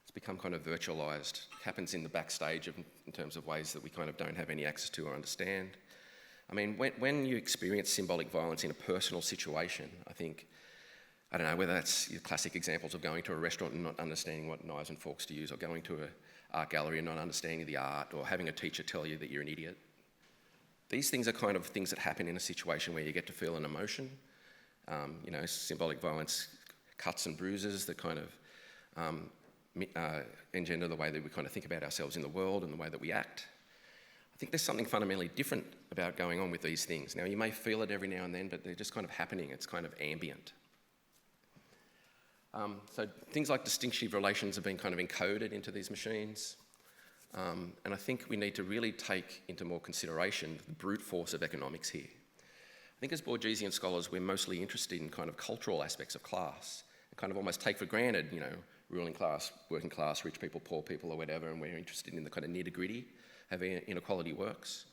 It's become kind of virtualised. It happens in the backstage in terms of ways that we kind of don't have any access to or understand. I mean, when you experience symbolic violence in a personal situation, I don't know whether that's your classic examples of going to a restaurant and not understanding what knives and forks to use, or going to an art gallery and not understanding the art, or having a teacher tell you that you're an idiot. These things are kind of things that happen in a situation where you get to feel an emotion. Symbolic violence, cuts and bruises that kind of engender the way that we kind of think about ourselves in the world and the way that we act. I think there's something fundamentally different about going on with these things. Now, you may feel it every now and then, but they're just kind of happening. It's kind of ambient. So things like distinctive relations have been kind of encoded into these machines. And I think we need to really take into more consideration the brute force of economics here. I think as Bourdieusian scholars, we're mostly interested in kind of cultural aspects of class, and kind of almost take for granted, ruling class, working class, rich people, poor people, or whatever, and we're interested in the kind of nitty-gritty of how inequality works.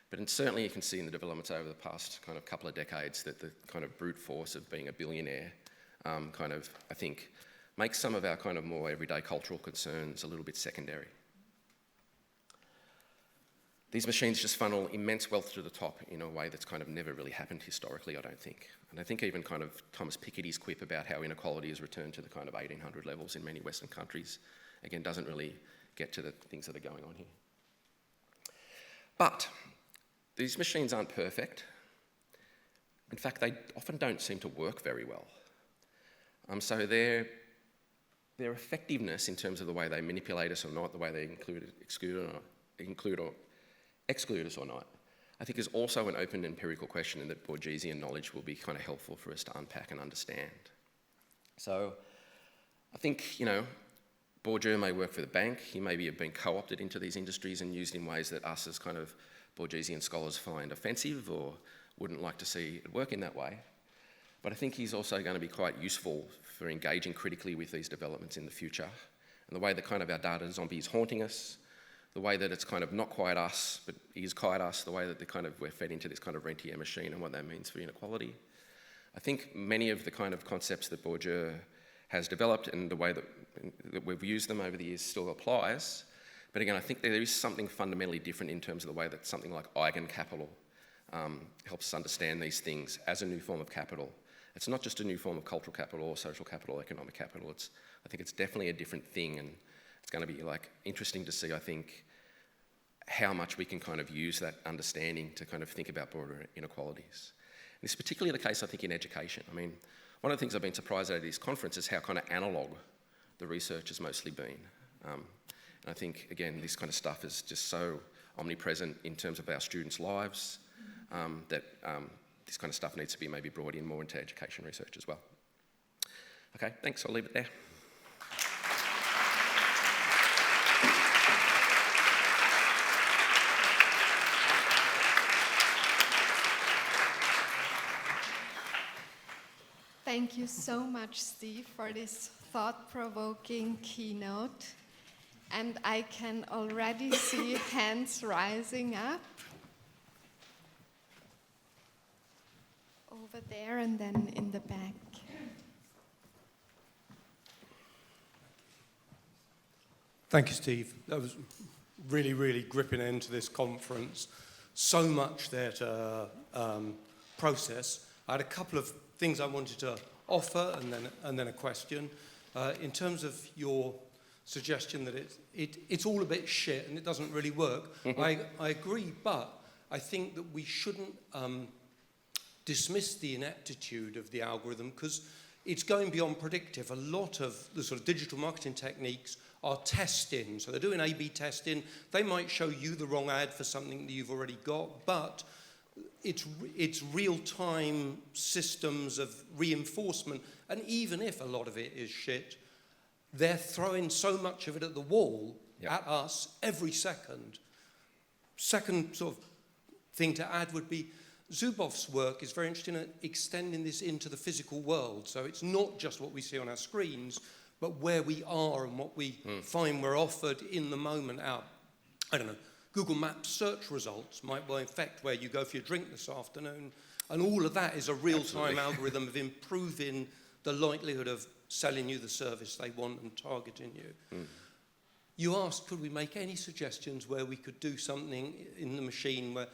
But certainly you can see in the developments over the past kind of couple of decades that the kind of brute force of being a billionaire I think, makes some of our kind of more everyday cultural concerns a little bit secondary. These machines just funnel immense wealth to the top in a way that's kind of never really happened historically, I don't think. And I think even kind of Thomas Piketty's quip about how inequality has returned to the kind of 1800 levels in many Western countries, again, doesn't really get to the things that are going on here. But these machines aren't perfect. In fact, they often don't seem to work very well. So their effectiveness in terms of the way they manipulate us or not, the way they include or exclude us or not, I think is also an open empirical question, and that Bourdieusian knowledge will be kind of helpful for us to unpack and understand. So I think, Bourdieu may work for the bank. He maybe have been co-opted into these industries and used in ways that us as kind of Bourdieusian scholars find offensive or wouldn't like to see it work in that way. But I think he's also going to be quite useful for engaging critically with these developments in the future, and the way that kind of our data zombie is haunting us, the way that it's kind of not quite us, but is quite us, the way that we're fed into this kind of Rentier machine and what that means for inequality. I think many of the kind of concepts that Bourdieu has developed and the way that we've used them over the years still applies. But again, I think there is something fundamentally different in terms of the way that something like eigencapital helps us understand these things as a new form of capital. It's not just a new form of cultural capital or social capital or economic capital. I think it's definitely a different thing, and it's going to be interesting to see, I think, how much we can kind of use that understanding to kind of think about broader inequalities. And this is particularly the case, I think, in education. I mean, one of the things I've been surprised at this conference is how kind of analogue the research has mostly been. And I think, again, this kind of stuff is just so omnipresent in terms of our students' lives that this kind of stuff needs to be maybe brought in more into education research as well. Okay, thanks, I'll leave it there. Thank you so much, Steve, for this thought-provoking keynote. And I can already see hands rising up. Over there and then in the back. Thank you, Steve. That was really, really gripping end to this conference. So much there to process. I had a couple of things I wanted to offer and then a question. In terms of your suggestion that it's all a bit shit and it doesn't really work, I agree, but I think that we shouldn't dismiss the ineptitude of the algorithm because it's going beyond predictive. A lot of the sort of digital marketing techniques are testing. So they're doing A/B testing. They might show you the wrong ad for something that you've already got, but it's real-time systems of reinforcement. And even if a lot of it is shit, they're throwing so much of it at the wall at us every second. Second sort of thing to add would be Zuboff's work is very interesting at extending this into the physical world. So it's not just what we see on our screens, but where we are and what we find we're offered in the moment out. I don't know, Google Maps search results might well affect where you go for your drink this afternoon. And all of that is a real-time algorithm of improving the likelihood of selling you the service they want and targeting you. You asked, could we make any suggestions where we could do something in the machine where...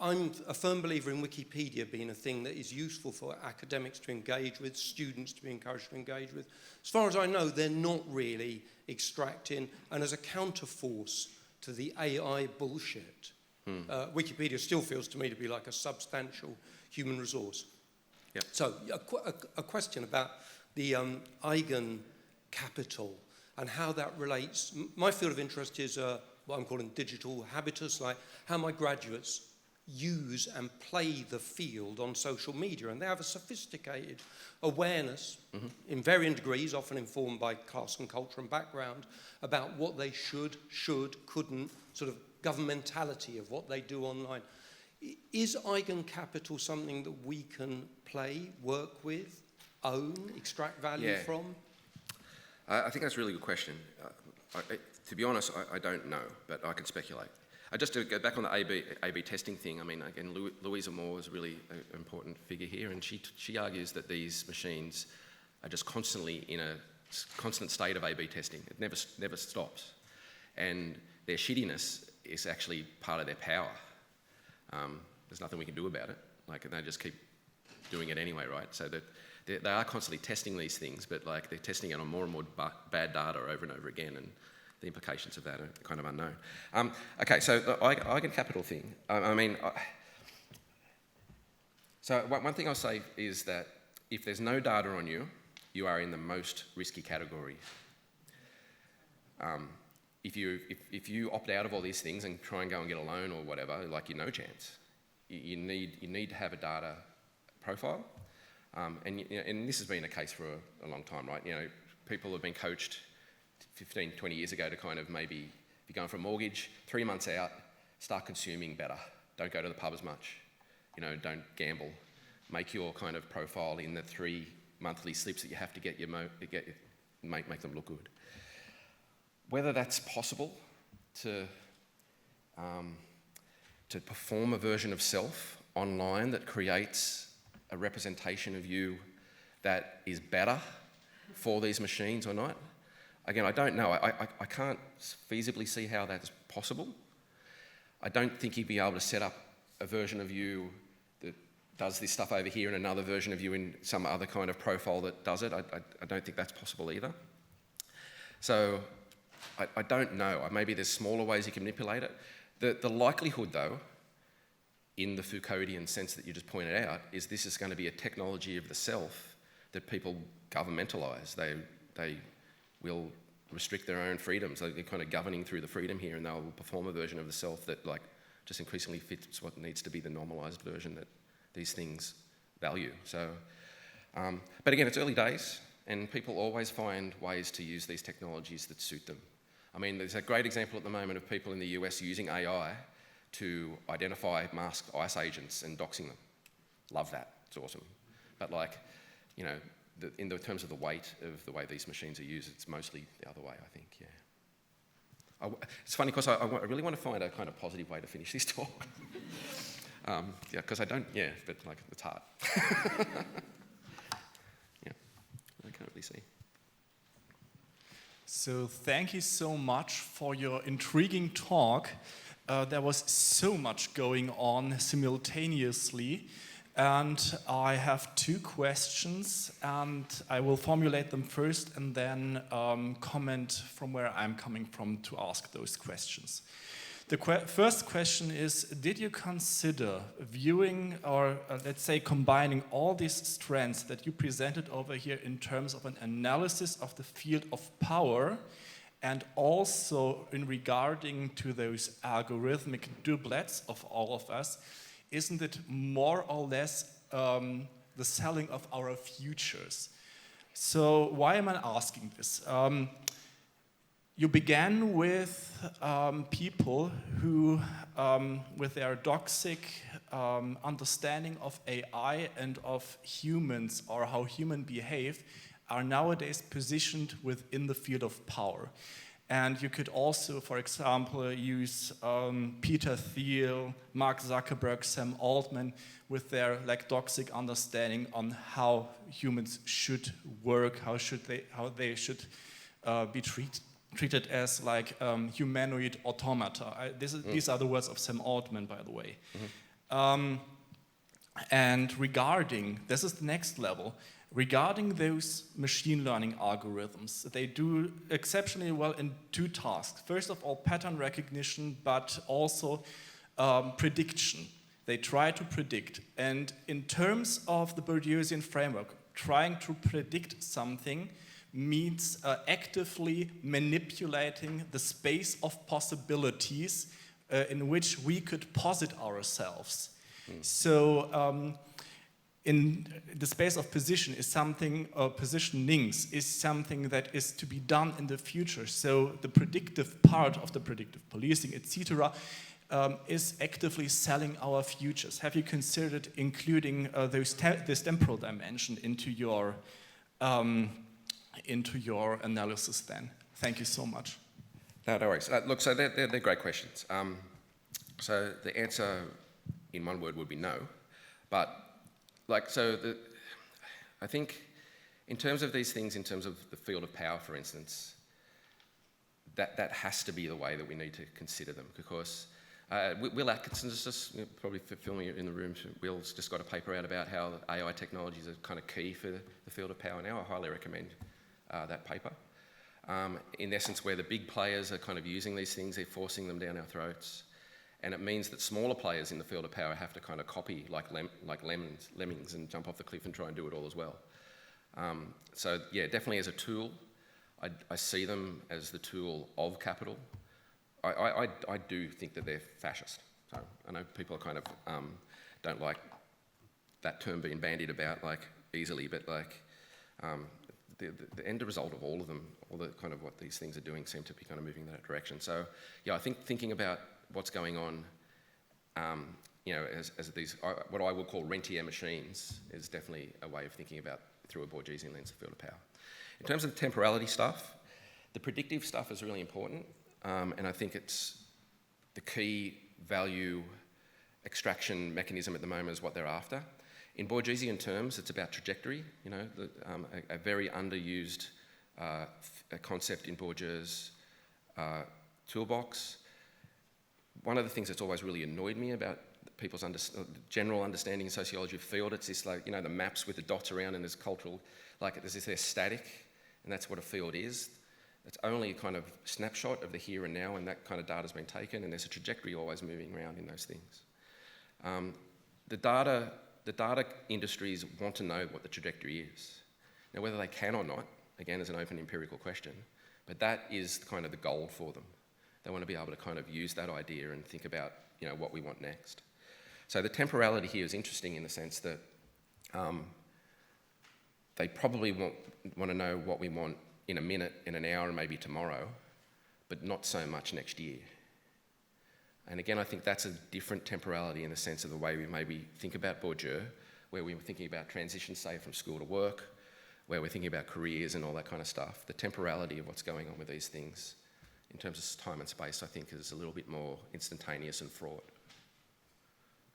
I'm a firm believer in Wikipedia being a thing that is useful for academics to engage with, students to be encouraged to engage with. As far as I know, they're not really extracting, and as a counterforce to the AI bullshit, Wikipedia still feels to me to be like a substantial human resource. Yep. So a question about the eigen capital and how that relates. My field of interest is what I'm calling digital habitus, like how my graduates use and play the field on social media, and they have a sophisticated awareness in varying degrees, often informed by class and culture and background, about what they should, couldn't, sort of governmentality of what they do online. Is eigencapital something that we can play, work with, own, extract value from? I think that's a really good question. To be honest, I don't know, but I can speculate. Just to go back on the A/B testing thing, I mean, again, Louisa Moore is a really important figure here, and she argues that these machines are just constantly in a constant state of A/B testing. It never stops. And their shittiness is actually part of their power. There's nothing we can do about it. Like, they just keep doing it anyway, right? So that they are constantly testing these things, but like they're testing it on more and more bad data over and over again, and the implications of that are kind of unknown. Okay, so the eigencapital thing. So one thing I'll say is that if there's no data on you, you are in the most risky category. If you opt out of all these things and try and go and get a loan or whatever, like, you're no chance. You need to have a data profile, and this has been the case for a long time, right? You know, people have been coached 15, 20 years ago to kind of maybe, if you're going for a mortgage, 3 months out, start consuming better. Don't go to the pub as much. You know, don't gamble. Make your kind of profile in the 3 monthly slips that you have to get make them look good. Whether that's possible to perform a version of self online that creates a representation of you that is better for these machines or not, again, I don't know. I can't feasibly see how that's possible. I don't think you'd be able to set up a version of you that does this stuff over here and another version of you in some other kind of profile that does it. I don't think that's possible either. So I don't know. Maybe there's smaller ways you can manipulate it. The likelihood, though, in the Foucauldian sense that you just pointed out, is this is going to be a technology of the self that people governmentalise. They will restrict their own freedoms. They're kind of governing through the freedom here, and they'll perform a version of the self that, like, just increasingly fits what needs to be the normalised version that these things value. So, but again, it's early days, and people always find ways to use these technologies that suit them. I mean, there's a great example at the moment of people in the US using AI to identify masked ICE agents and doxing them. Love that. It's awesome. But, like, in the terms of the weight of the way these machines are used, it's mostly the other way, I think, yeah. It's funny because I really want to find a kind of positive way to finish this talk. Yeah, because I don't, yeah, but like it's hard. Yeah, I can't really see. So thank you so much for your intriguing talk. There was so much going on simultaneously, and I have 2 questions, and I will formulate them first and then comment from where I'm coming from to ask those questions. The first question is, did you consider viewing or let's say combining all these strands that you presented over here in terms of an analysis of the field of power and also in regarding to those algorithmic doublets of all of us? Isn't it more or less the selling of our futures? So why am I asking this? You began with people who, with their doxic understanding of AI and of humans or how humans behave, are nowadays positioned within the field of power. And you could also, for example, use Peter Thiel, Mark Zuckerberg, Sam Altman, with their doxic understanding on how humans should work, how they should be treated as humanoid automata. These are the words of Sam Altman, by the way. Mm-hmm. And regarding, this is the next level, regarding those machine learning algorithms, they do exceptionally well in 2 tasks. First of all, pattern recognition, but also prediction. They try to predict. And in terms of the Bourdieusian framework, trying to predict something means actively manipulating the space of possibilities in which we could posit ourselves. So in the space of position is something, positionings is something that is to be done in the future. So the predictive part of the predictive policing, etc., is actively selling our futures. Have you considered including this temporal dimension into your analysis then? Thank you so much. No worries. Look, so they're great questions. So the answer in one word would be no. But I think in terms of these things, in terms of the field of power, for instance, that has to be the way that we need to consider them, because Will Atkinson's just probably filming it in the room. Will's just got a paper out about how AI technologies are kind of key for the field of power now. I highly recommend that paper. In essence, where the big players are kind of using these things, they're forcing them down our throats. And it means that smaller players in the field of power have to kind of copy like lemmings and jump off the cliff and try and do it all as well. So yeah, definitely as a tool, I see them as the tool of capital. I do think that they're fascist. So I know people kind of don't like that term being bandied about easily, but the end result of all of them, all the kind of what these things are doing, seem to be kind of moving in that direction. So yeah, I think thinking about what's going on, as these what I would call rentier machines is definitely a way of thinking about through a Bourdieusian lens of field of power. In terms of the temporality stuff, the predictive stuff is really important, and I think it's the key value extraction mechanism at the moment is what they're after. In Bourdieusian terms, it's about trajectory, a very underused concept in Bourdieu's toolbox. One of the things that's always really annoyed me about people's general understanding in sociology of field, it's this the maps with the dots around and there's cultural, they're static, and that's what a field is. It's only a kind of snapshot of the here and now, and that kind of data's been taken, and there's a trajectory always moving around in those things. The data industries want to know what the trajectory is. Now, whether they can or not, again, is an open empirical question, but that is kind of the goal for them. They want to be able to kind of use that idea and think about, what we want next. So the temporality here is interesting in the sense that they probably want to know what we want in a minute, in an hour, and maybe tomorrow, but not so much next year. And again, I think that's a different temporality in the sense of the way we maybe think about Bourdieu, where we were thinking about transition, say, from school to work, where we're thinking about careers and all that kind of stuff, the temporality of what's going on with these things in terms of time and space, I think, is a little bit more instantaneous and fraught.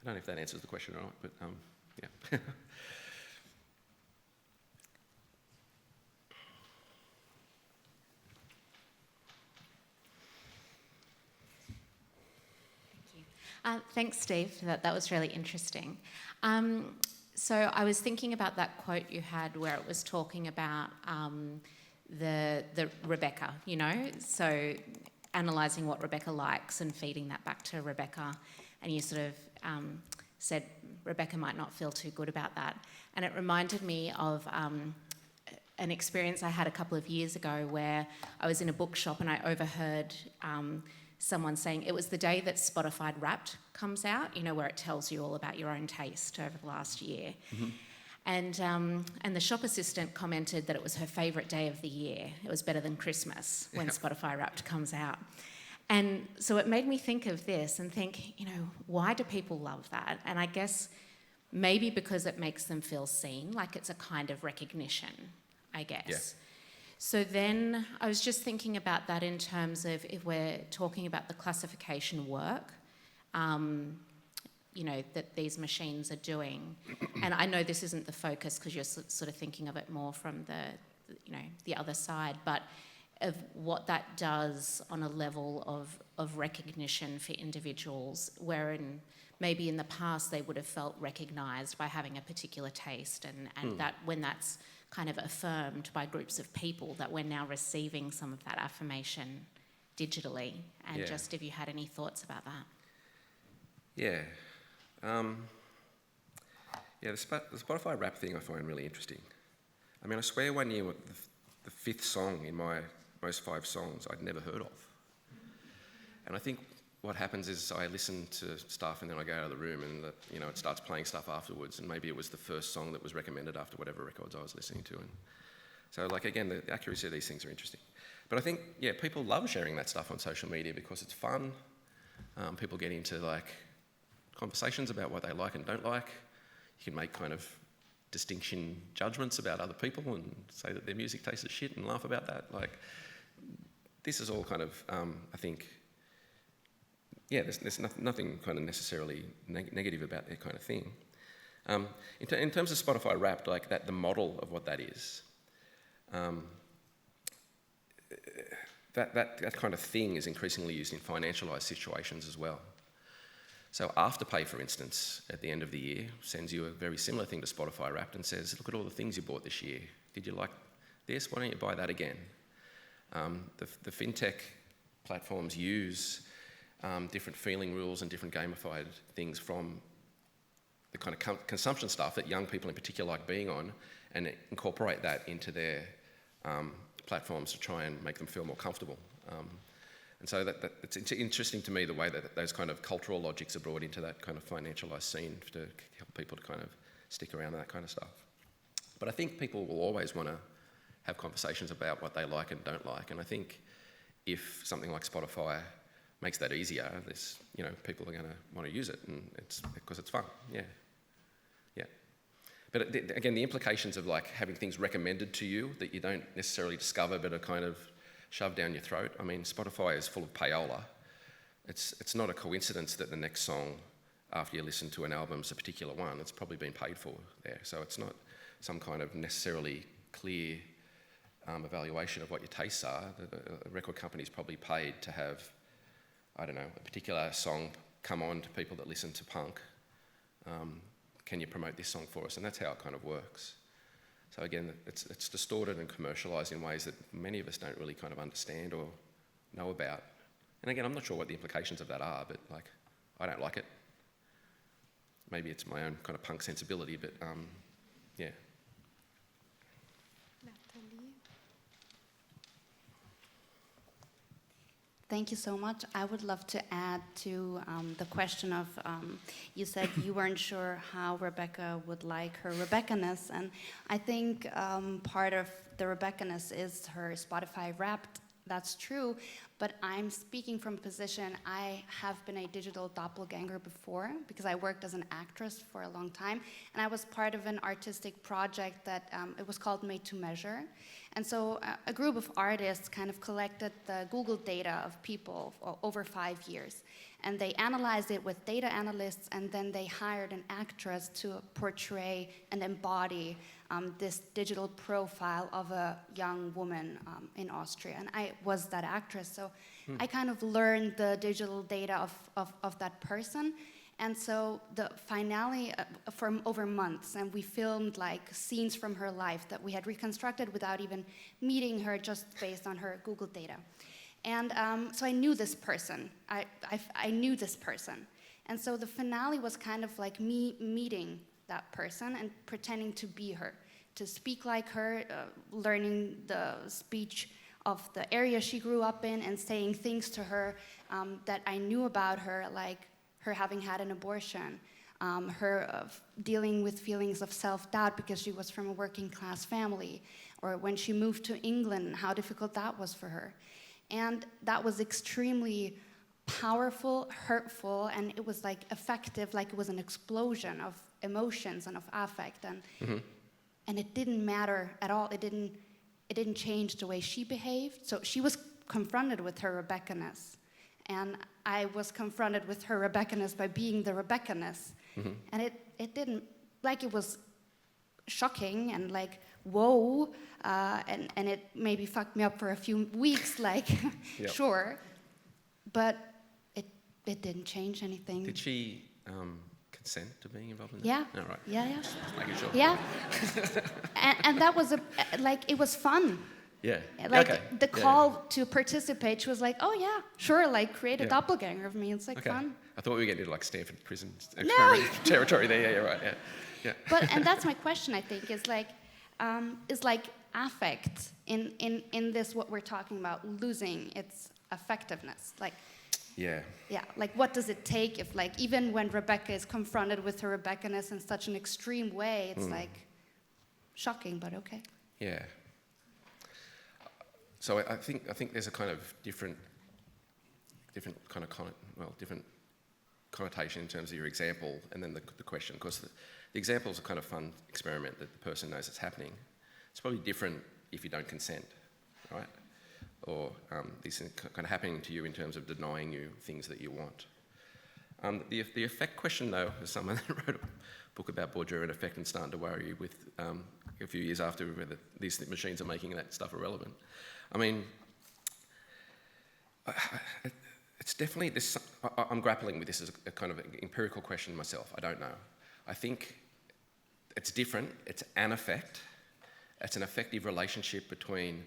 I don't know if that answers the question or not, but yeah. Thanks, Steve. That was really interesting. So I was thinking about that quote you had where it was talking about the Rebecca, you know, so analysing what Rebecca likes and feeding that back to Rebecca, and you sort of said Rebecca might not feel too good about that. And it reminded me of an experience I had a couple of years ago where I was in a bookshop and I overheard someone saying it was the day that Spotify Wrapped comes out, you know, where it tells you all about your own taste over the last year. Mm-hmm. And the shop assistant commented that it was her favourite day of the year. It was better than Christmas when Spotify Wrapped comes out. And so it made me think of this and think, you know, why do people love that? And I guess maybe because it makes them feel seen, like it's a kind of recognition, I guess. Yeah. So then I was just thinking about that in terms of if we're talking about the classification work, you know, that these machines are doing. And I know this isn't the focus because you're sort of thinking of it more from the, you know, the other side, but of what that does on a level of recognition for individuals, wherein maybe in the past they would have felt recognised by having a particular taste, and that when that's kind of affirmed by groups of people, that we're now receiving some of that affirmation digitally. And just if you had any thoughts about that. Yeah. The Spotify Wrapped thing I find really interesting. I mean, I swear one year the fifth song in my most 5 songs I'd never heard of. And I think what happens is I listen to stuff and then I go out of the room and it starts playing stuff afterwards, and maybe it was the first song that was recommended after whatever records I was listening to. And so, like, again, the accuracy of these things are interesting. But I think, people love sharing that stuff on social media because it's fun. People get into, like, conversations about what they like and don't like. You can make kind of distinction judgments about other people and say that their music tastes as shit and laugh about that. Like, this is all kind of, I think, there's nothing kind of necessarily negative about that kind of thing. In terms of Spotify Wrapped, like that, the model of what that is, that kind of thing is increasingly used in financialised situations as well. So Afterpay, for instance, at the end of the year, sends you a very similar thing to Spotify Wrapped and says, look at all the things you bought this year. Did you like this? Why don't you buy that again? The fintech platforms use different feeling rules and different gamified things from the kind of consumption stuff that young people in particular like being on, and incorporate that into their platforms to try and make them feel more comfortable. And so it's interesting to me the way that those kind of cultural logics are brought into that kind of financialised scene to help people to kind of stick around that kind of stuff. But I think people will always want to have conversations about what they like and don't like, and I think if something like Spotify makes that easier, people are going to want to use it, and it's because it's fun. Yeah. But again, the implications of like having things recommended to you that you don't necessarily discover but are kind of shoved down your throat. I mean, Spotify is full of payola. It's not a coincidence that the next song after you listen to an album is a particular one. It's probably been paid for there, so it's not some kind of necessarily clear evaluation of what your tastes are. The record company's probably paid to have, I don't know, a particular song come on to people that listen to punk. Can you promote this song for us? And that's how it kind of works. So again, it's distorted and commercialised in ways that many of us don't really kind of understand or know about. And again, I'm not sure what the implications of that are, but like, I don't like it. Maybe it's my own kind of punk sensibility, but yeah. Thank you so much. I would love to add to the question of, you said you weren't sure how Rebecca would like her Rebecca-ness, and I think part of the Rebecca-ness is her Spotify Wrapped. That's true, but I'm speaking from a position, I have been a digital doppelganger before because I worked as an actress for a long time, and I was part of an artistic project that it was called Made to Measure. And so a group of artists kind of collected the Google data of people over 5 years. And they analyzed it with data analysts, and then they hired an actress to portray and embody this digital profile of a young woman in Austria. And I was that actress, so I kind of learned the digital data of that person. And so the finale from over months, and we filmed like scenes from her life that we had reconstructed without even meeting her, just based on her Google data. And so I knew this person. I knew this person. And so the finale was kind of like me meeting that person and pretending to be her, to speak like her, learning the speech of the area she grew up in and saying things to her that I knew about her, like her having had an abortion, her dealing with feelings of self-doubt because she was from a working class family, or when she moved to England, how difficult that was for her. And that was extremely powerful, hurtful, and it was like effective, like it was an explosion of emotions and of affect, and it didn't matter at all. It didn't change the way she behaved. So she was confronted with her Rebecca-ness, and I was confronted with her Rebecca-ness by being the Rebecca-ness, and it didn't, like, it was shocking and like, whoa, and it maybe fucked me up for a few weeks, like, Yep. sure, but it didn't change anything. Did she consent to being involved in that? Yeah. Oh, right. Yeah. Just making sure. Yeah. and that was it was fun. Yeah. Like Okay. the call to participate, she was like, oh yeah, sure, like create a Yeah. doppelganger of me. It's like Okay. fun. I thought we were getting into like Stanford prison No. territory there. Yeah, right. Yeah. Yeah. But and that's my question, I think, is like affect in this, what we're talking about, losing its effectiveness. Like, Yeah. yeah, like what does it take if, like, even when Rebecca is confronted with her Rebecca-ness in such an extreme way, it's like shocking, but okay. Yeah. So I think there's a kind of different connotation in terms of your example and then the question. Because the example is a kind of fun experiment that the person knows it's happening. It's probably different if you don't consent, right? Or these things kind of happening to you in terms of denying you things that you want. The effect question, though, is someone that wrote a book about Bourdieu and effect and starting to worry you with a few years after whether these machines are making that stuff irrelevant. I mean, it's definitely this. I'm grappling with this as a kind of empirical question myself. I don't know. I think it's different. It's an effect. It's an effective relationship between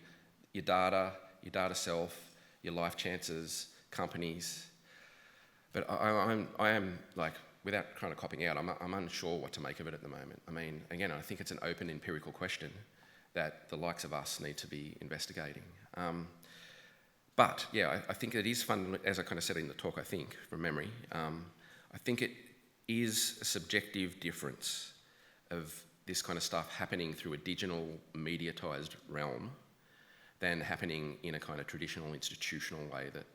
your data self, your life chances, companies. But I am like, without kind of copping out, I'm unsure what to make of it at the moment. I mean, again, I think it's an open empirical question that the likes of us need to be investigating. But yeah, I think it is fun, as I kind of said in the talk, I think, from memory, I think it is a subjective difference of this kind of stuff happening through a digital mediatised realm than happening in a kind of traditional institutional way that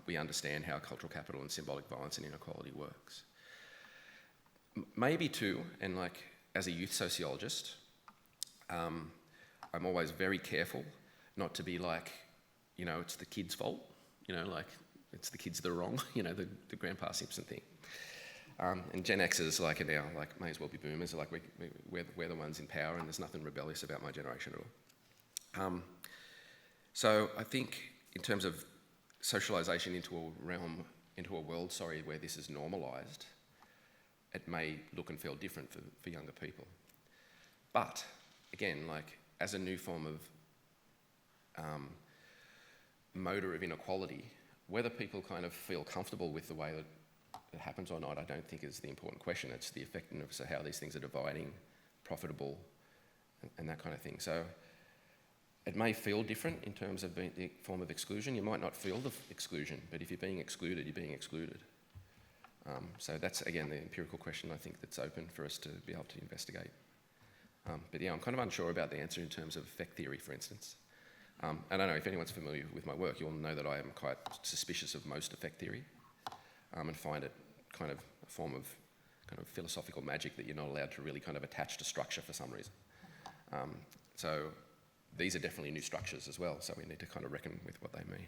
we understand how cultural capital and symbolic violence and inequality works. Maybe too, and like as a youth sociologist, I'm always very careful not to be like, you know, it's the kids' fault, you know, like it's the kids that are wrong, you know, the Grandpa Simpson thing. And Gen Xers like are now like may as well be boomers, like we're the ones in power and there's nothing rebellious about my generation at all. So I think in terms of socialisation into a world, where this is normalised, it may look and feel different for younger people. But again, like as a new form of motor of inequality, whether people kind of feel comfortable with the way that it happens or not, I don't think is the important question. It's the effectiveness of how these things are dividing, profitable, and that kind of thing. So it may feel different in terms of being the form of exclusion. You might not feel the exclusion, but if you're being excluded, you're being excluded. So that's, again, the empirical question I think that's open for us to be able to investigate. But yeah, I'm kind of unsure about the answer in terms of effect theory, for instance. I don't know if anyone's familiar with my work, you'll know that I am quite suspicious of most effect theory, and find it kind of a form of kind of philosophical magic that you're not allowed to really kind of attach to structure for some reason. So these are definitely new structures as well, so we need to kind of reckon with what they mean.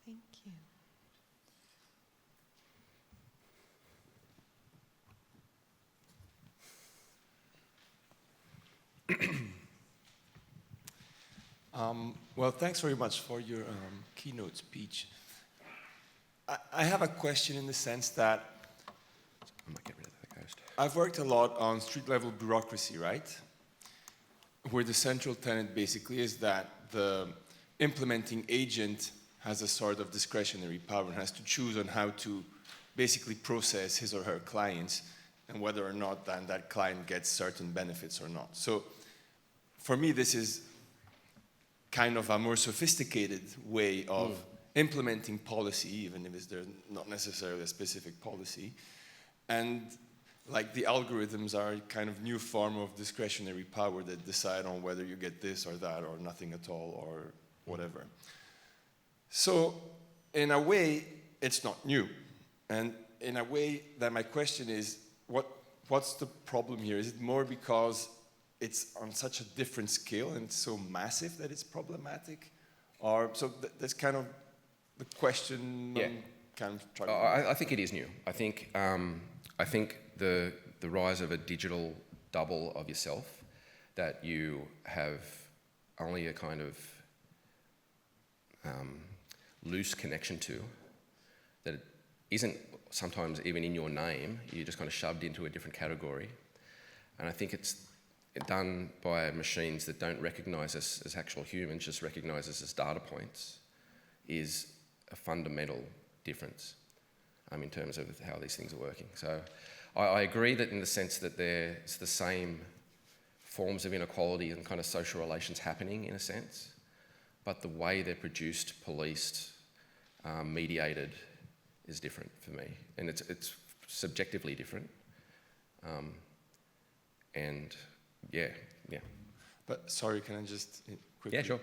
Thank you. Well, thanks very much for your keynote speech. I have a question in the sense that I might get rid of that ghost. I've worked a lot on street-level bureaucracy, right? Where the central tenet basically is that the implementing agent has a sort of discretionary power and has to choose on how to basically process his or her clients and whether or not then that client gets certain benefits or not. So for me, this is kind of a more sophisticated way of implementing policy, even if there's not necessarily a specific policy. And like the algorithms are a kind of new form of discretionary power that decide on whether you get this or that or nothing at all or whatever. So in a way, it's not new. And in a way, that my question is, what's the problem here? Is it more because it's on such a different scale and it's so massive that it's problematic? Or so that's kind of the question. Yeah. Kind of trying to I think it is new. I think the rise of a digital double of yourself that you have only a kind of loose connection to, that it isn't sometimes even in your name, you're just kind of shoved into a different category. And I think it's done by machines that don't recognise us as actual humans, just recognise us as data points, is a fundamental difference in terms of how these things are working. So I agree that in the sense that it's the same forms of inequality and kind of social relations happening in a sense, but the way they're produced, policed, mediated is different for me. And it's subjectively different. And yeah. But sorry, can I just quickly? Yeah, sure.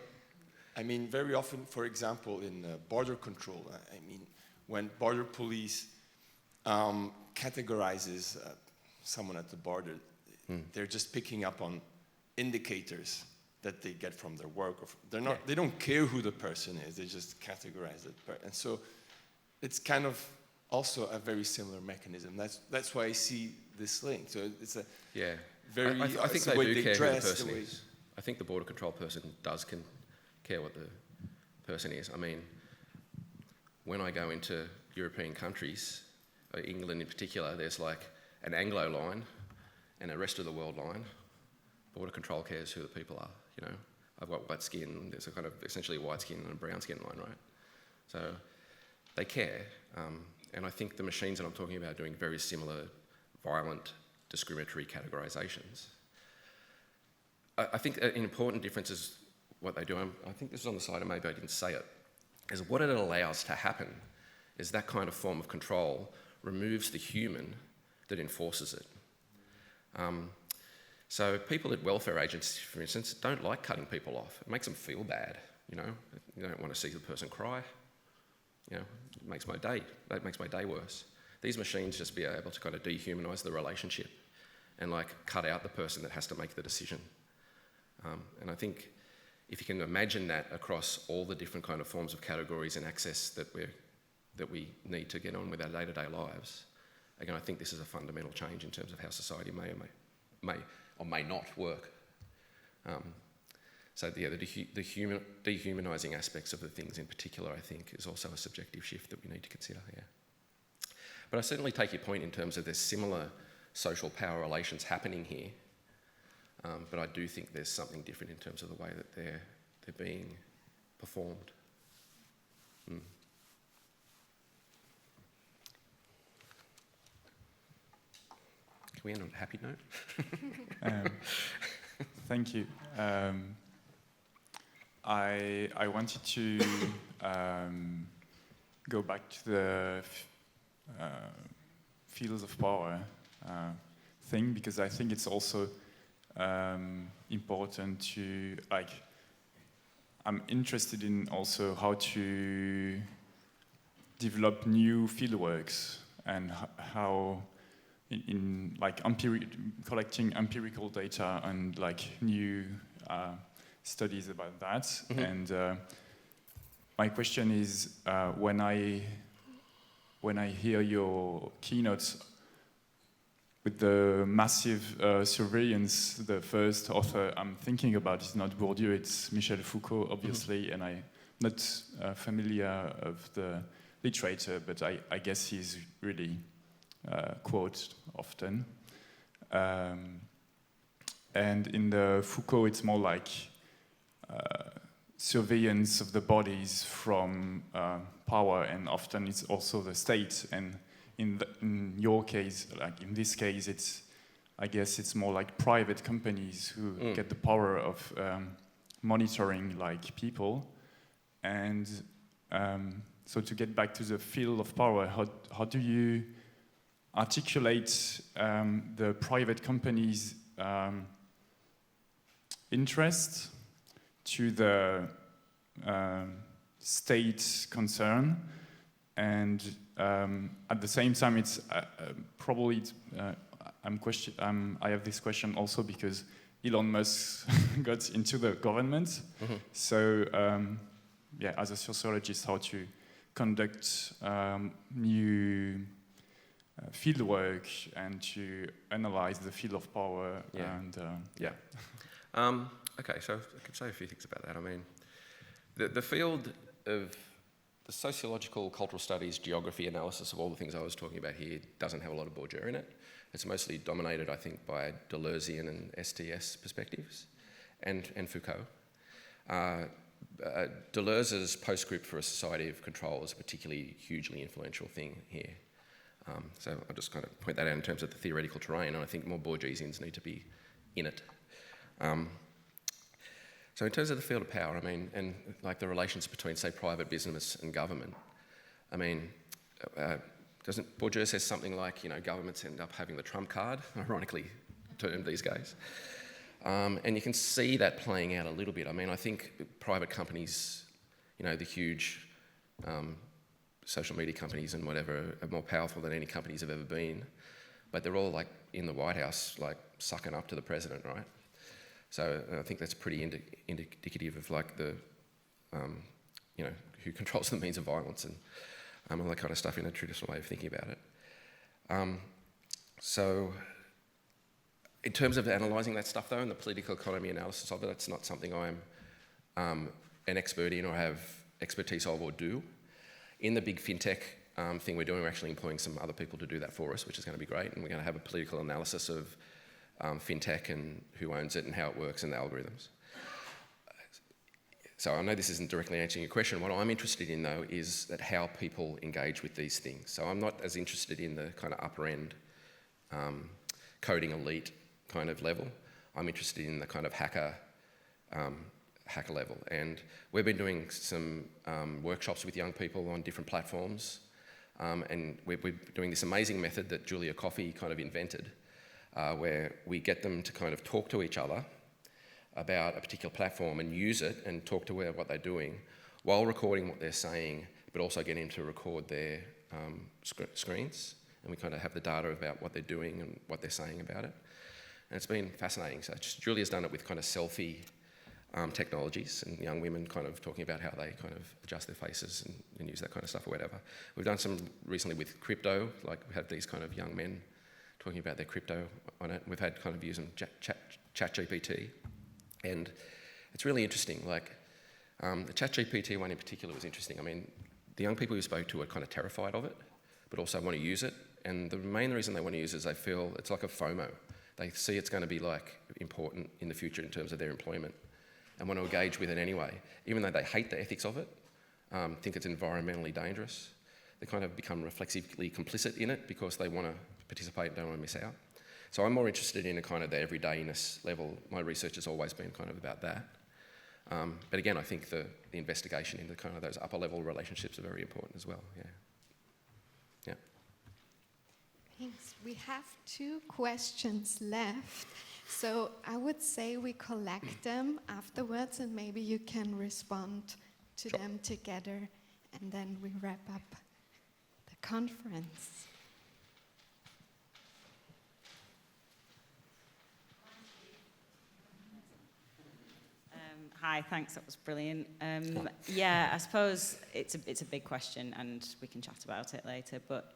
I mean, very often, for example, in border control, I mean, when border police categorizes someone at the border, they're just picking up on indicators that they get from their work. They don't care who the person is, they just categorize it. And so it's kind of also a very similar mechanism. That's why I see this link. So it's a very... I think they do care who the person is. I think the border control person does care what the person is. I mean, when I go into European countries, England in particular, there's like an Anglo line and a rest of the world line. Border control cares who the people are, you know. I've got white skin, there's a kind of essentially a white skin and a brown skin line, right? So they care. And I think the machines that I'm talking about are doing very similar violent discriminatory categorizations. I think an important difference is what they do. I think this is on the slide, and maybe I didn't say it, is what it allows to happen is that kind of form of control removes the human that enforces it. So people at welfare agencies, for instance, don't like cutting people off. It makes them feel bad, you know. You don't want to see the person cry. You know, that makes my day worse. These machines just be able to kind of dehumanise the relationship and like cut out the person that has to make the decision. And I think if you can imagine that across all the different kind of forms of categories and access that we need to get on with our day-to-day lives, again, I think this is a fundamental change in terms of how society may or may not work. So yeah, the dehumanising aspects of the things in particular, I think, is also a subjective shift that we need to consider, yeah. But I certainly take your point in terms of there's similar social power relations happening here, but I do think there's something different in terms of the way that they're being performed. Can we end on a happy note? Thank you. I wanted to go back to the fields of power thing, because I think it's also important to, like, I'm interested in also how to develop new fieldworks and how in like collecting empirical data and like new studies about that. Mm-hmm. And my question is, when I hear your keynotes with the massive surveillance, the first author I'm thinking about is not Bourdieu, it's Michel Foucault, obviously, mm-hmm. and I'm not familiar of the literature, but I guess he's really quoted often. And in the Foucault, it's more like surveillance of the bodies from power, and often it's also the state. And in your case, like in this case, I guess it's more like private companies who get the power of monitoring like people. And so to get back to the field of power, how do you articulate the private companies' interest to the state concern, and at the same time, it's probably I have this question also because Elon Musk got into the government. Mm-hmm. So yeah, as a sociologist, how to conduct new fieldwork and to analyze the field of power. Yeah. And yeah. Okay, so I could say a few things about that. I mean, the field of the sociological, cultural studies, geography, analysis of all the things I was talking about here doesn't have a lot of Bourdieu in it. It's mostly dominated, I think, by Deleuzian and STS perspectives, and Foucault. Deleuze's postscript for a society of control is a particularly hugely influential thing here. So I'll just kind of point that out in terms of the theoretical terrain, and I think more Bourdieusians need to be in it. So in terms of the field of power, I mean, and like the relations between, say, private business and government, I mean, doesn't Bourdieu says something like, governments end up having the trump card, ironically termed these days. And you can see that playing out a little bit. I mean, I think private companies, the huge social media companies and whatever are more powerful than any companies have ever been, but they're all like in the White House, like sucking up to the president, right? So I think that's pretty indicative of like the, who controls the means of violence and all that kind of stuff in a traditional way of thinking about it. So in terms of analysing that stuff though, and the political economy analysis of it, that's not something I'm an expert in or have expertise of or do. In the big fintech thing we're doing, we're actually employing some other people to do that for us, which is going to be great, and we're going to have a political analysis of fintech and who owns it and how it works and the algorithms. So I know this isn't directly answering your question. What I'm interested in though is that how people engage with these things. So I'm not as interested in the kind of upper end coding elite kind of level. I'm interested in the kind of hacker level. And we've been doing some workshops with young people on different platforms. And we're doing this amazing method that Julia Coffey kind of invented, where we get them to kind of talk to each other about a particular platform and use it and talk to what they're doing while recording what they're saying, but also getting them to record their screens. And we kind of have the data about what they're doing and what they're saying about it. And it's been fascinating. So Julia's done it with kind of selfie technologies and young women kind of talking about how they kind of adjust their faces and use that kind of stuff or whatever. We've done some recently with crypto, like we have these kind of young men talking about their crypto on it. We've had kind of using ChatGPT, and it's really interesting. Like the ChatGPT one in particular was interesting. I mean, the young people we spoke to are kind of terrified of it, but also want to use it. And the main reason they want to use it is they feel it's like a FOMO. They see it's going to be like important in the future in terms of their employment, and want to engage with it anyway, even though they hate the ethics of it, think it's environmentally dangerous. They kind of become reflexively complicit in it because they want to participate and don't want to miss out. So I'm more interested in a kind of the everydayness level. My research has always been kind of about that. But again, I think the investigation into kind of those upper level relationships are very important as well. Thanks. We have 2 questions left. So I would say we collect them afterwards, and maybe you can respond to them together, and then we wrap up the conference. Hi, thanks, that was brilliant. Yeah, I suppose it's a big question and we can chat about it later, but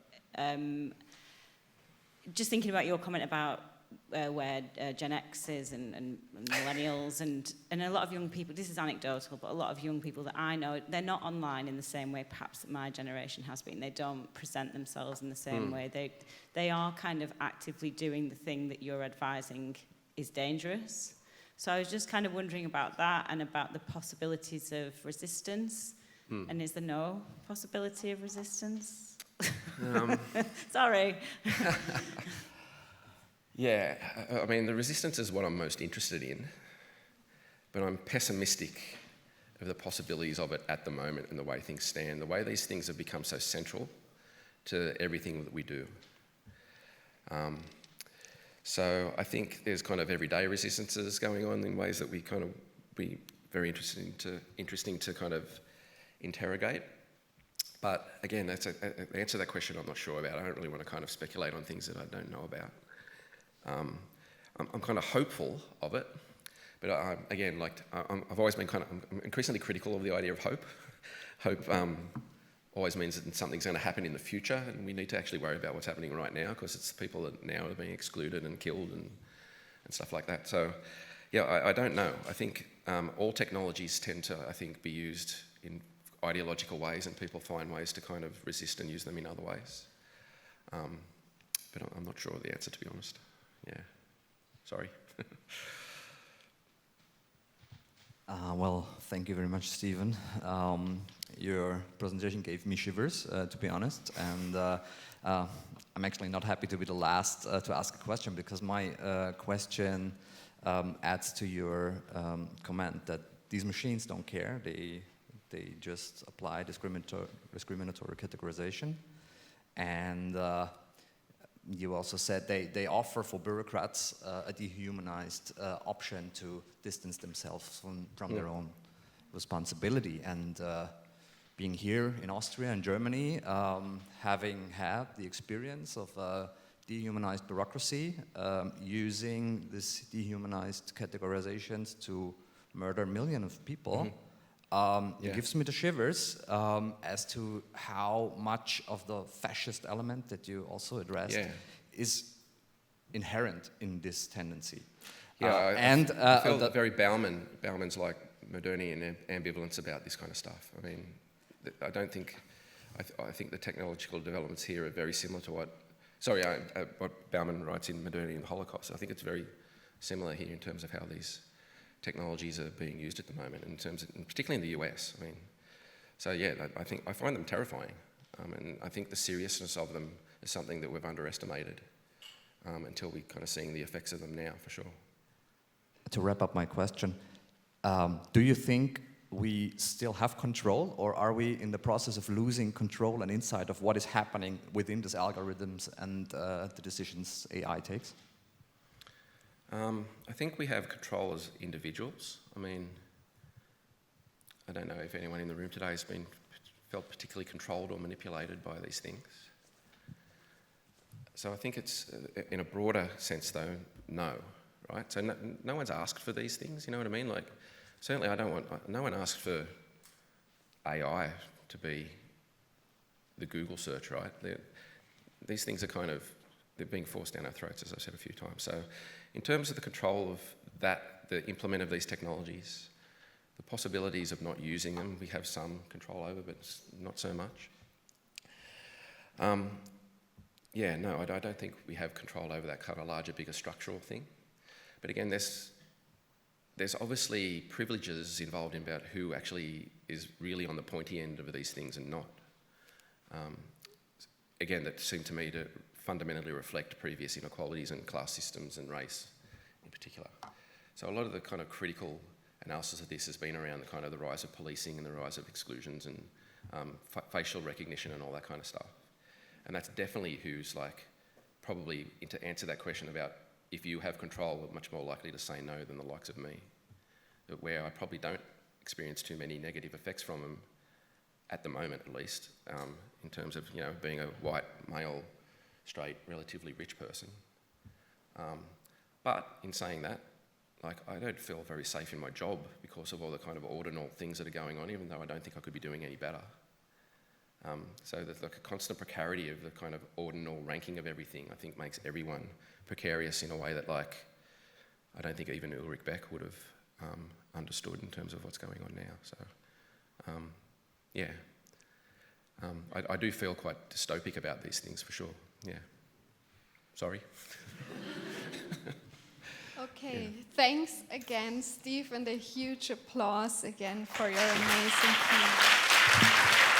just thinking about your comment about where Gen X is and millennials and a lot of young people, this is anecdotal, but a lot of young people that I know, they're not online in the same way perhaps that my generation has been. They don't present themselves in the same way. They are kind of actively doing the thing that you're advising is dangerous. So I was just kind of wondering about that and about the possibilities of resistance. And is there no possibility of resistance? Sorry. Yeah, I mean, the resistance is what I'm most interested in, but I'm pessimistic of the possibilities of it at the moment and the way things stand, the way these things have become so central to everything that we do. So I think there's kind of everyday resistances going on in ways that we kind of be very interesting to kind of interrogate. But again, the answer to that question I'm not sure about. I don't really want to kind of speculate on things that I don't know about. I'm kind of hopeful of it, but I've always been I'm increasingly critical of the idea of hope. Hope always means that something's going to happen in the future, and we need to actually worry about what's happening right now, because it's the people that now are being excluded and killed and stuff like that. So, yeah, I don't know. I think all technologies tend to, be used in ideological ways, and people find ways to kind of resist and use them in other ways. But I'm not sure of the answer, to be honest. Yeah, sorry. Well, thank you very much, Stephen. Your presentation gave me shivers, to be honest, and I'm actually not happy to be the last to ask a question, because my question adds to your comment that these machines don't care. They just apply discriminatory categorization, and you also said they offer for bureaucrats a dehumanized option to distance themselves from their own responsibility. And being here in Austria and Germany, having had the experience of dehumanized bureaucracy, using this dehumanized categorizations to murder millions of people, it gives me the shivers as to how much of the fascist element that you also addressed is inherent in this tendency. Yeah, I feel very Bauman's like Modernian ambivalence about this kind of stuff. I mean, I think the technological developments here are very similar to what Bauman writes in Modernity and the Holocaust. I think it's very similar here in terms of how these technologies are being used at the moment, particularly in the US. I mean, so yeah, I find them terrifying, and I think the seriousness of them is something that we've underestimated until we're kind of seeing the effects of them now, for sure. To wrap up my question, do you think we still have control, or are we in the process of losing control and insight of what is happening within these algorithms and the decisions AI takes? I think we have control as individuals. I mean, I don't know if anyone in the room today has felt particularly controlled or manipulated by these things. So I think it's, in a broader sense though, no, right? So no one's asked for these things, you know what I mean? Like, certainly no one asked for AI to be the Google search, right? These things are they're being forced down our throats, as I've said a few times. So in terms of the control of the implement of these technologies, the possibilities of not using them, we have some control over, but not so much. No, I don't think we have control over that kind of larger, bigger structural thing. But again, there's obviously privileges involved in about who actually is really on the pointy end of these things and not. Again, that seemed to me to fundamentally reflect previous inequalities and class systems and race in particular. So a lot of the kind of critical analysis of this has been around the kind of the rise of policing and the rise of exclusions and facial recognition and all that kind of stuff. And that's definitely who's probably to answer that question about if you have control, are much more likely to say no than the likes of me, but where I probably don't experience too many negative effects from them, at the moment at least, in terms of, you know, being a white, male, straight, relatively rich person. But in saying that, like, I don't feel very safe in my job because of all the kind of ordinal things that are going on, even though I don't think I could be doing any better. So there's like a constant precarity of the kind of ordinal ranking of everything, I think makes everyone precarious in a way that, like, I don't think even Ulrich Beck would have understood in terms of what's going on now. So, yeah. I do feel quite dystopic about these things for sure, yeah. Sorry. Okay, thanks again, Steve, and a huge applause again for your amazing team.